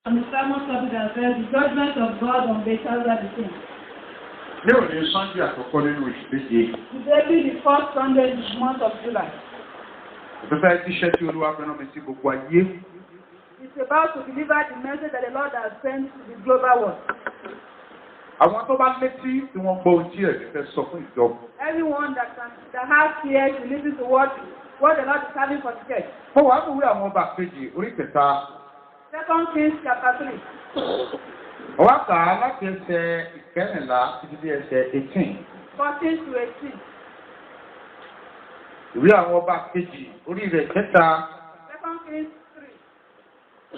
On the sermon topic that says the judgment of God on Bethesda the king. Ní òní Sunday àkọ́kọ́ nínú oṣù méje. Today be the first Sunday in the month of July. Òfẹ́fẹ́ tíṣẹ́ tí Olúwa fẹ́ràn mi sí gbogbo ayé. It's about to deliver the message that the Lord has sent to the global world. Àwọn tó bá létí tí wọ́n gbọ́ ohun tí ẹ̀rí fẹ́ sọ fún ìjọba. Everyone that has ears to listen to what the Lord is having for the church. Mo wàá mú ìwé àwọn ọba kejì orí kẹta. 2 Kings chapter 3. Ọwọ́ kà á láti ẹsẹ̀ ìkẹrìnlá títí dé ẹsẹ̀ 18. 14 to 18. Ìwé àwọn ọba kejì orí rẹ̀ kẹta. 2 Kings 3.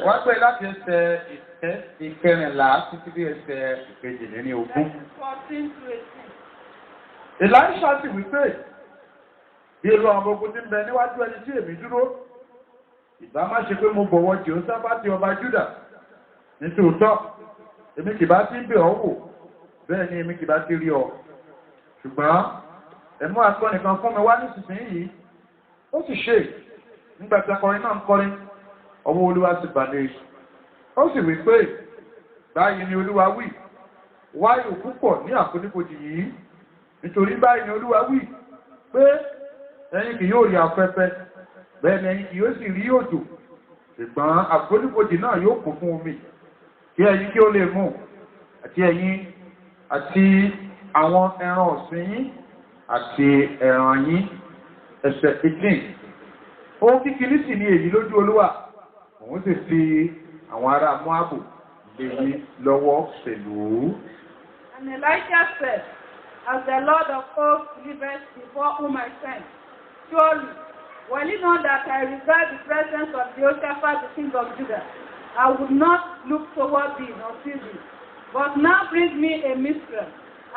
Wọ́n gbé láti ẹsẹ̀ ìkẹrìnlá títí dé ẹsẹ̀ ìkejìlélógún. 14 to 18. Elisha sì wí pé bí èrò àwọn ogun ti ń bẹ níwájú ẹni tí èmi dúró. Ìbá má ṣe pé mo bọ̀wọ̀ Jèhóṣáfátì ọba Júdà. Nítòótọ́, èmi kì bá ti bẹ̀ ọ́ wò, bẹ́ẹ̀ ni èmi kì bá ti rí ọ. Ṣùgbọ́n ẹ̀mú akọni kan fún mi wá nísinsìnyí. Ó sì ṣe nígbà tí akọrin náà ń kọrin, ọwọ́ Olúwa sì balẹ̀. Ó sì wí pé báyìí ni Olúwa wí, wáyé púpọ̀ ní àfonífojì yìí. Nítorí báyìí ni Olúwa wí pé ẹ̀yin kì yóò rí afẹ́fẹ́, bẹ́ẹ̀ ni ẹ̀yin kì yóò sì rí òjò. Ṣùgbọ́n àfonífojì náà yóò kún fún omi. Kí ẹ̀yin kí ó lè mú àti ẹ̀yin àti àwọn ẹran ọ̀sìn yín àti ẹran yín. Ẹsẹ̀ 18. Ohun kíkiri sì ni èyí lójú Olúwa, òun sì fi àwọn ará Móábù lé yín lọ́wọ́ pẹ̀lú. And Elijah said, as the Lord of hosts liveth before whom I stand, surely, were it not that I regard the presence of Jehoshaphat the king of Judah, I would not look toward thee nor see thee. But now bring me a minstrel,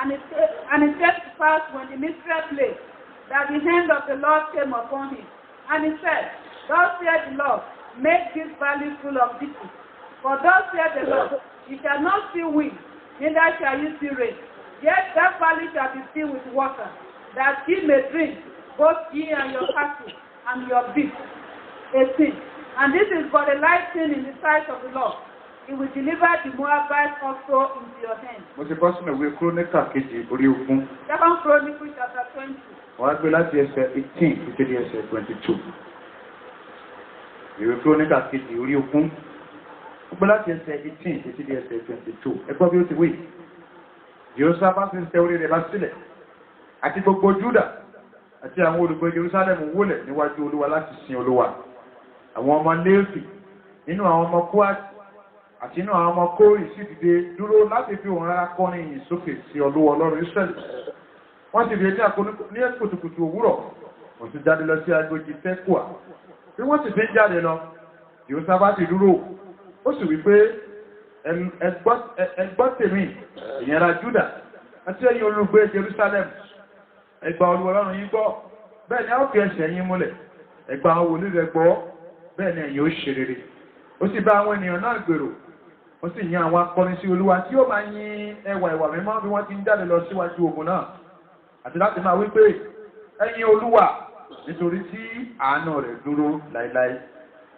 and it came to pass when the minstrel played, that the hand of the Lord came upon him. And he said, thus saith the Lord, make this valley full of ditches. For thus saith the Lord, ye shall not see wind, neither shall ye see rain. Yet that valley shall be filled with water, that ye may drink, both ye and your cattle, and your beasts. 18. And this is but a light thing in the sight of the Lord. He will deliver the Moabites also into your hands. Mo ti bọ́ sínú ìwé Króníkà kejì orí ogún. 2 Chronicles chapter 20. Wọ́n á gbé láti ẹsẹ̀ 18 títí dé ẹsẹ̀ 22. Ìwé Króníkà kejì orí ogún. Ó gbé láti ẹsẹ̀ 18 títí dé ẹsẹ̀ 22. Ẹ gbọ́ bí ó ti wí. Jèhóṣáfátì ń tẹ orí rẹ̀ bá sílẹ̀. Àti gbogbo Júdà àti àwọn olùgbé Jerúsálẹ́mù wólẹ̀ níwájú Olúwa láti sin Olúwa. Àwọn ọmọ Léfì nínú àwọn ọmọ Kóhátì àti nínú àwọn ọmọ Kórì sì dìde dúró láti fi òun rárá kọrin ìyìn sókè sí Olúwa Ọlọ́run Ísírẹ́lì. Wọ́n sì dìde ní kùtùkùtù òwúrọ̀, wọ́n sì jáde lọ sí agbègbè Tẹ́kùà. Bí wọ́n sì fi ń jáde lọ, Jèhóṣáfátì dúró. Ó sì wí pé ẹgbọ́ tèmi, ìyẹn ará Júdà àti ẹ̀yin olùgbé Jerúsálẹ́mù. Ẹ gbà Olúwa Ọlọ́run yín gbọ́, bẹ́ẹ̀ ni a ó fi ẹsẹ̀ yín múlẹ̀. Ẹ gbà àwọn wòlíì rẹ̀ gbọ́, bẹ́ẹ̀ ni ẹ̀yin ó ṣe rere. Ó sì bá àwọn ènìyàn náà gbèrò. Ó sì yan àwọn akọrin sí Olúwa tí ó máa yin ẹwà ìwà mímọ́ bí wọ́n ti ń jáde lọ síwájú ogun náà. Àti láti máa wí pé ẹ̀yin Olúwa nítorí tí àánú rẹ̀ dúró láéláé.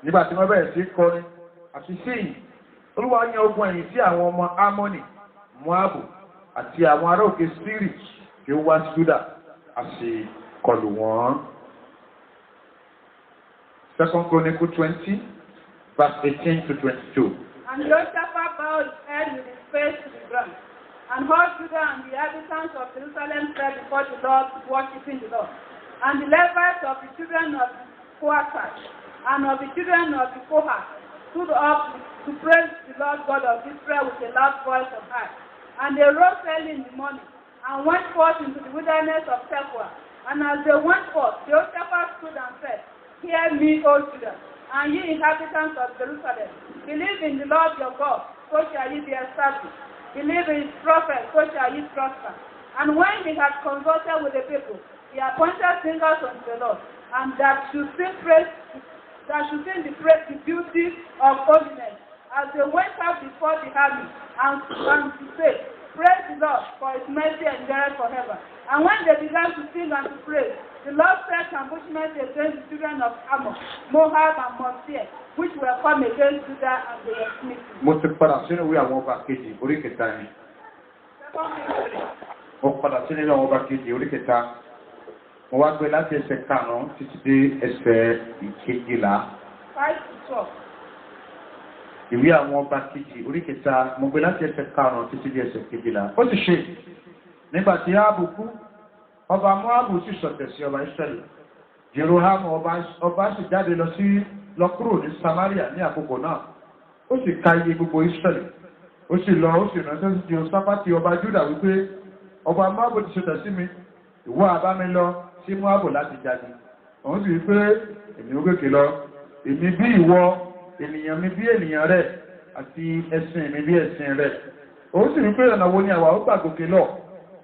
Nígbà tí wọ́n bẹ̀rẹ̀ sí kọrin àti síyìn, Olúwa yan ogun ẹ̀yìn sí àwọn ọmọ Ámọ́nì, Móábù àti àwọn ará òkè Sírì tí ó wá sí Júdà àti kọlù wọ́n. 2 Chronicles 20, verse 18 to 22. And Jehoshaphat bowed his head with his face to the ground. And all Judah and the inhabitants of Jerusalem fell before the Lord, worshiping the Lord. And the Levites of the children of Kohath and of the children of the Kohath stood up to praise the Lord God of Israel with a loud voice of high. And they rose early in the morning and went forth into the wilderness of Tekoa. And as they went forth, Jehoshaphat stood and said, hear me, O Judah, and ye inhabitants of Jerusalem. Believe in the Lord your God, so shall ye be established. Believe in his prophets, so shall ye prosper. And when he had consulted with the people, he appointed singers unto the Lord, and that should sing the beauty of holiness, as they went out before the army, and to say, praise the Lord, for his mercy endureth forever. And when they began to sing and to praise, The Lord set ambushment against the children of Ammon, Moab, and Mount Seir, which were come against Judah, and they were smitten. Mo ti padà sínú ìwé àwọn ọba kejì orí kẹta ni. Mo padà sínú ìwé àwọn ọba kejì orí kẹta. Mo wá gbé láti ẹsẹ̀ karùn-ún títí dé ẹsẹ̀ ìkejìlá. 5-12. Ìwé àwọn ọba kejì orí kẹta mo gbé láti ẹsẹ̀ karùn-ún títí dé ẹsẹ̀ kejìlá. Ó ti ṣe nígbà tí Áhábù kú, ọba Móábù sì sọ̀tẹ̀ sí ọba Ísírẹ́lì. Jerohamu ọba sì jáde lọ kúrò ní Samaria ní àkókò náà. Ó sì ka iye gbogbo Ísírẹ́lì. Ó sì lọ ó sì ránṣẹ́ sí Jehoṣáfátì ọba Júdà wípé ọba Móábù ti sọ̀tẹ̀ sí mi. Ìwọ àbá mi lọ sí Móábù láti jagun. Òun sì wípé èmi ó gòkè lọ. Èmi bí ìwọ, ènìyàn mi bí ènìyàn rẹ̀, àti ẹṣin mi bí ẹṣin rẹ̀. Òun sì wípé ọ̀nà wo ni àwa ó gbà gòkè lọ?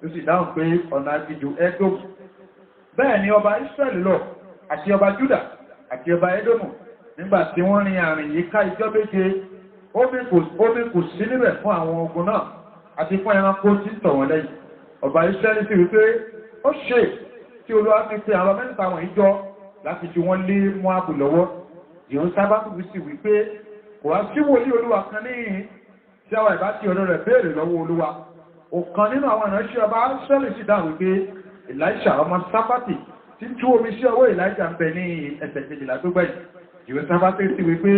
Ó sì dáhùn pé ọ̀nà aginjù Édómù. Bẹ́ẹ̀ ni ọba Ísírẹ́lì lọ, àti ọba Júdà, àti ọba Édómù, nígbà tí wọ́n rin àrìn yíká ijọ́ méje, omi kò sí níbẹ̀ fún àwọn ogun náà, àti fún ẹranko tí ń tọ̀ wọ́n lẹ́yìn. Ọba Ísírẹ́lì sì wípé ó ṣe tí Olúwa fi pe àwọn mẹ́ta wọ̀nyí jọ láti fi wọ́n lé Móábù lọ́wọ́. Jehoṣáfátì sì wípé kò wá sí wòlíì Olúwa kan níhìn tí àwọn ìbá tí ọ̀dọ̀ rẹ̀ béèrè lọ́wọ́ Olúwa. Ọ̀kan nínú àwọn ìránṣẹ́ ọba Ísírẹ́lì sì dáhùn wípé Èlíṣà ọmọ Sáfátì tí ń tú omi sí ọwọ́ Èlíjà ń bẹ ní ẹsẹ̀ kejìlá tó gbẹ̀yìn. Jehoṣáfátì sì wípé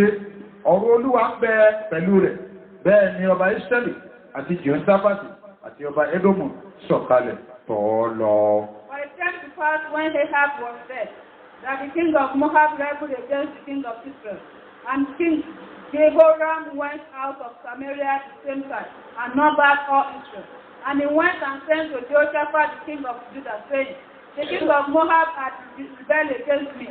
ọ̀rọ̀ Olúwa ń bẹ pẹ̀lú rẹ̀. Bẹ́ẹ̀ ni ọba Ísírẹ́lì àti Jehoṣáfátì àti ọba Édómù sọ̀kalẹ̀ tọ̀ ọ́ lọ. For it came to pass when Ahab was dead, that the king of Moab rebelled against the king of Israel. And King Jehoram went out of Samaria at the same time, and numbered all Israel. And he went and sent to Jehoshaphat the king of Judah, saying, The king of Moab hath rebelled against me.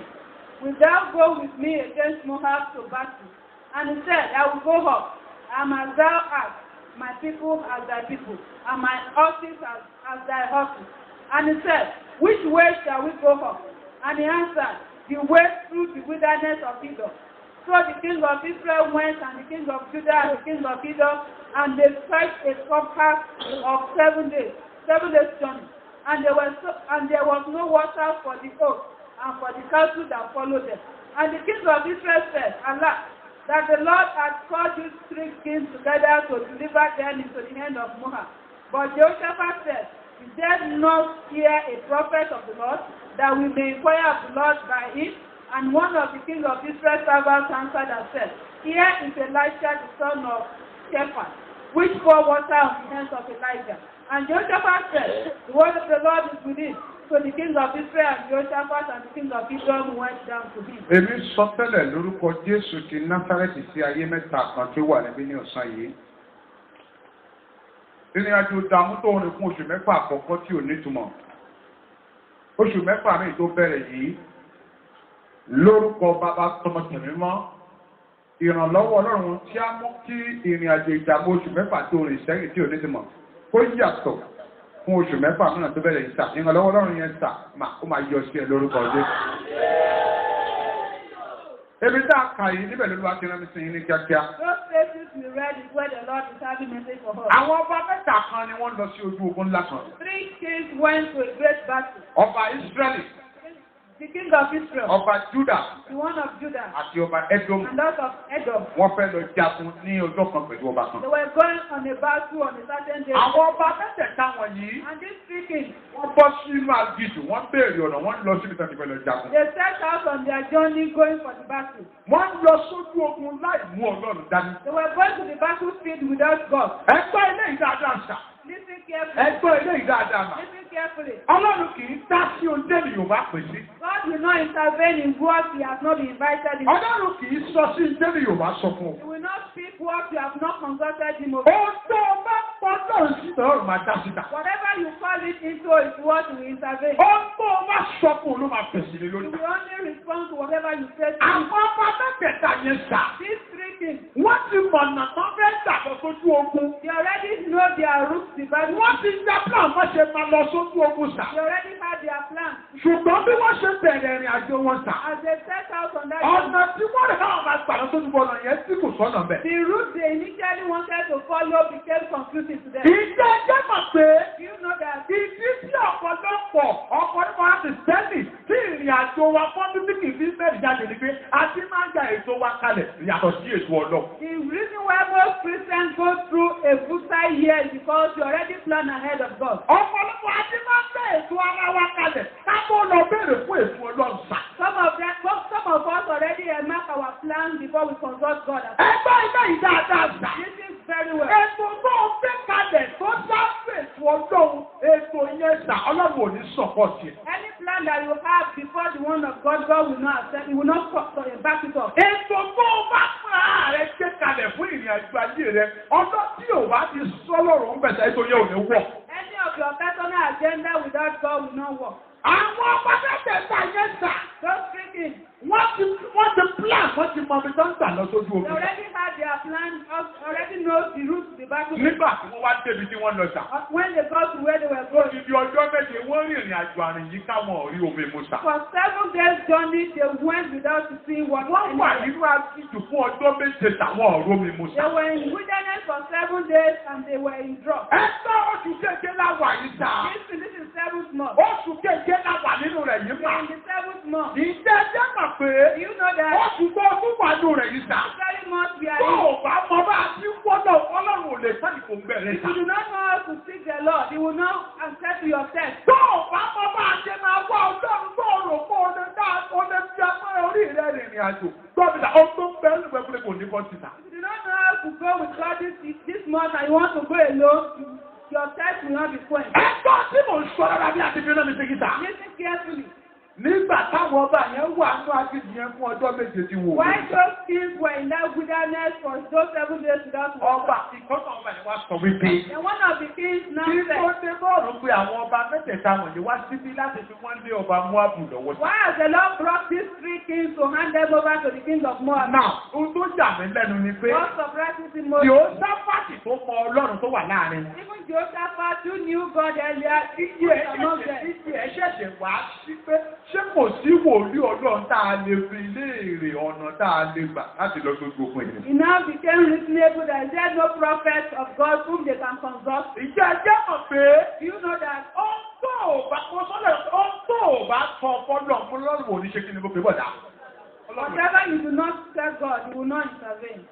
Wilt thou go with me against Moab to battle? And he said, I will go up, and as thou art, my people as thy people, and my horses as thy horses. And he said, Which way shall we go up? And he answered, The way through the wilderness of Edom. So the king of Israel went, and the king of Judah, and the king of Edom, and they stretched a compass of 7 days journey. And there was no water for the ox and for the cattle that followed them. And the king of Israel said, Alas, that the Lord had called these 3 kings together to deliver them into the hand of Moab. But Jehoshaphat said, Is there not here a prophet of the Lord, that we may inquire of the Lord by him? And one of the king of Israel's servants answered and said, Here is Elisha the son of Shaphat, which poured water on the hands of Elijah. And Jehoshaphat said, The word of the Lord is with him. So the king of Israel and Jehoshaphat and the king of Edom went down to him. Èmi sọ tẹ́lẹ̀ lórúkọ Jésù ti Násárẹ́tì sí ayé mẹ́ta kan tí ó wà níbí ní ọ̀sán yìí. Ìrìnàjò ìdààmú tó rìn fún oṣù mẹ́fà àkọ́kọ́ tí ò nítumọ̀. Oṣù mẹ́fà míì tó bẹ̀rẹ̀ yìí, lórúkọ Bàbá Tọmọ Tẹ̀mí mọ́, ìrànlọ́wọ́ Ọlọ́run tí á mú kí ìrìnàjò ìdààmú oṣù mẹ́fà tó rìn sẹ́yìn tí ò nítumọ̀ kó yàtọ̀ fún oṣù mẹ́fà mìíràn tó bẹ̀rẹ̀ ìsà. Ìrànlọ́wọ́ Ọlọ́run yẹn sà ó máa yọ sí ẹ lórúkọ Jésù. Ebi tá a kà yìí níbẹ̀ ló wá kí rẹ́mi sí ní kíákíá. Those places we read is where the Lord is having message for us. Àwọn ọba mẹ́ta kan ni wọ́n lọ sí ojú ogun ńlá kan. 3 kings went to a great battle. Ọba Ísírẹ́lì, The king of Israel, ọba Júdà the one of Judah, àti ọba Édómù. and that of Edom. Wọ́n fẹ́ lọ jagun ní ọjọ́ kan pẹ̀lú ọba kan. They were going on a battle on a certain day. Àwọn ọba mẹ́tẹ̀ẹ̀ta wọ̀nyí And these 3 kings, wọ́n bọ́ sínú àgìjù, wọ́n béèrè ọ̀nà, wọ́n lọ síbi tán ti fẹ́ lọ jagun. they set out on their journey going for the battle. Wọ́n lọ sójú ogun láì mú Ọlọ́run dání. They were going to the battlefield without God. Ẹgbẹ́ ilé ìdáadáa ṣà. Listen carefully. Ẹgbẹ́ ilé ìdáadáa mà. Listen carefully. Ọlọ́run kì í dá sí ohun tẹ́lẹ̀ Yorùbá pè sí. God will not intervene in what he has not been invited in. Ọlọ́run kì í sọ sí ohun tẹ́lẹ̀ Yorùbá sọ fún ọ. He will not speak what you have not consulted him over. Ohun tó o bá pọ̀ lọ́run sí lọ́rùn máa dá síta. Whatever you call it into is what will intervene. Ohun tó o bá sọ fún un ló máa fèsì lé You lórí. will only respond to whatever you say to him. Àwọn ọba mẹ́tẹ̀ẹ̀ta yẹn sà. These 3 kings, Wọ́n ti mọ̀nà tán fẹ́ gbàgbọ́ sójú ogun. they already know their routes to battle. Wọ́n ti ya plan wọ́n ṣe máa lọ sójú ogun sà. They already had their plan. Ṣùgbọ́n bí wọ́n ṣe bẹ̀rẹ̀ ìrìn àjò wọn sà. As they set out on that journey, Ọ̀nà tí wọ́n rẹ̀ náà máa gbà lọ sójú bọ́ọ̀lù yẹn tí kò sọ́nà bẹ̀. the route they initially wanted to follow became confusing to them. Ìjẹ́ ẹjẹ́ mọ̀ pé Do you know that ìdí tí ọ̀pọ̀lọpọ̀ láti sẹ́lì tí ìrìn àjò wa fọ́n bí kì í fi bẹ́ẹ̀ jáde ni pé a ti máa ń ja ètò wa kalẹ̀ yàtọ̀ sí ètò Ọlọ́run. The reason why most Christians go through a futile year is because you already plan ahead of God. Ọ̀pọ̀lọpọ̀ a ti máa ń bẹ́ ètò ara wa kalẹ̀ ká tó lọ béèrè fún ètò Ọlọ́run sà. Some of us already mark our plans before we consult God. Ẹgbẹ́ ilé ìdáadáa sà. This is very well. Ètò tó ń gbé kalẹ̀ tó dábò ètò Ọlọ́run ètò yẹn sà Ọlọ́run ò ní sọ̀pọ̀tì. Any plan that you have before the one of God, God will not accept. He will not back it up. Ètò tó bá fún ààrẹ gbé kalẹ̀ fún ìrìn àjò ayé rẹ̀ ọjọ́ tí ò bá ti sọ́lọ́run ń bẹ̀sẹ̀ ètò yẹn ò ní wọ̀. Any of your personal agenda without God will not work. Àwọn ọmọ mẹ́tẹ̀ẹ̀ta yẹn sà. Just thinking. Wọ́n ti plan wọ́n ti mọ ibi tó ń gbà lọ sójú They ogun. already had their plan, already know the route to the battle. Nígbà tí wọ́n wá débi tí wọ́n lọ sà. When they got to where they were Ó going. ti di ọjọ́ méje wọ́n rìn ìrìn àjò àrìn yìí káwọn ò rí omi mu sà. For 7 days journey, they went without seeing what. Wọ́n wà nínú àtijọ́ fún ọjọ́ méje tàwọn ọ̀rọ̀ omi mu They sà. were in wilderness for 7 days and they were in drought. Ẹgbẹ́ oṣù kéje láwà yìí sà. This is 7th month. Oṣù kéje láwà nínú rẹ̀ yìí We are mà. in the 7th month. Ìjẹ́ jẹ́ mọ̀ pé Do you know that oṣù tó tún wà nínú rẹ̀ yìí sà. very month we are Tó in? o bá mọ bá a ti wọ́lọ̀ Ọlọ́run ò lè sẹ́ni kò ń bẹ̀rẹ̀ If sà. you do not know how to seek the Lord, He will not accept to yourself. Tó o bá mọ bá a ṣe máa wá Ọlọ́run tó o rò pé o lè dá o lè fi agbára orí rẹ̀ rìnrìn àjò. Gbọ́dọ̀ ó tó ń bẹ́ẹ̀ lùgbẹ́ pé kò ní bọ́ síta. If you do not know how to go with God this month and you want to go alone, your test will not be quenched. Ẹ̀gbọ́n tí mò ń sọ rárá bí a ti fi náà mi ṣe kíta. Listen carefully. Nígbà táwọn ọba yẹn wà ní agbègbè yẹn fún ọjọ́ méje tí wò. Why those kings were in that wilderness for those 7 days without water? Ọba ìkọ́nà ọba yẹn wá sọ wípé. And one of the kings now Kí said, ló dé bọ́ọ̀lù pé àwọn ọba mẹ́tẹ̀ẹ̀ta wọ̀nyí wá síbí láti fi wọ́n lé ọba Móábù lọ́wọ́. why has the Lord brought these 3 kings to hand them over to the king of Moab? Náà, ohun tó jà mí lẹ́nu ni pé What surprises him most? Jèhóṣáfátì tó mọ Ọlọ́run tó wà láàrin. Even Jehoshaphat, who knew God earlier, Iye ẹ̀ ṣẹ̀ṣẹ̀ wá sí pé ṣé kò sí wòlíì Ọlọ́run tá a lè fi léèrè ọ̀nà tá a lè gbà láti lọ sójú ogun yìí. It now became reasonable that there is no prophet of God whom they can consult. Ìjẹ́ ẹjẹ́ mọ̀ pé Do you know that ó tó ò bá kó sọ́lẹ̀ ó tó ò bá sọ fọ́lọ̀ fún lọ́rùn òní ṣe kí ni mo pè bọ̀dá. whatever you do not tell God, He will not intervene?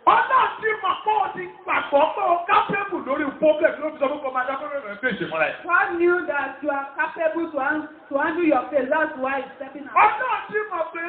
Ọlọ́run ti mọ̀ pé o ti gbàgbọ́ pé o kápẹ́bù lórí problem ló fi sọ fún kọ́mádá kó rẹ̀ fẹ́ ṣe mọ́ra ẹ̀. God knew that you are capable to handle your faith. That's why He's stepping out. Ọlọ́run ti mọ̀ pé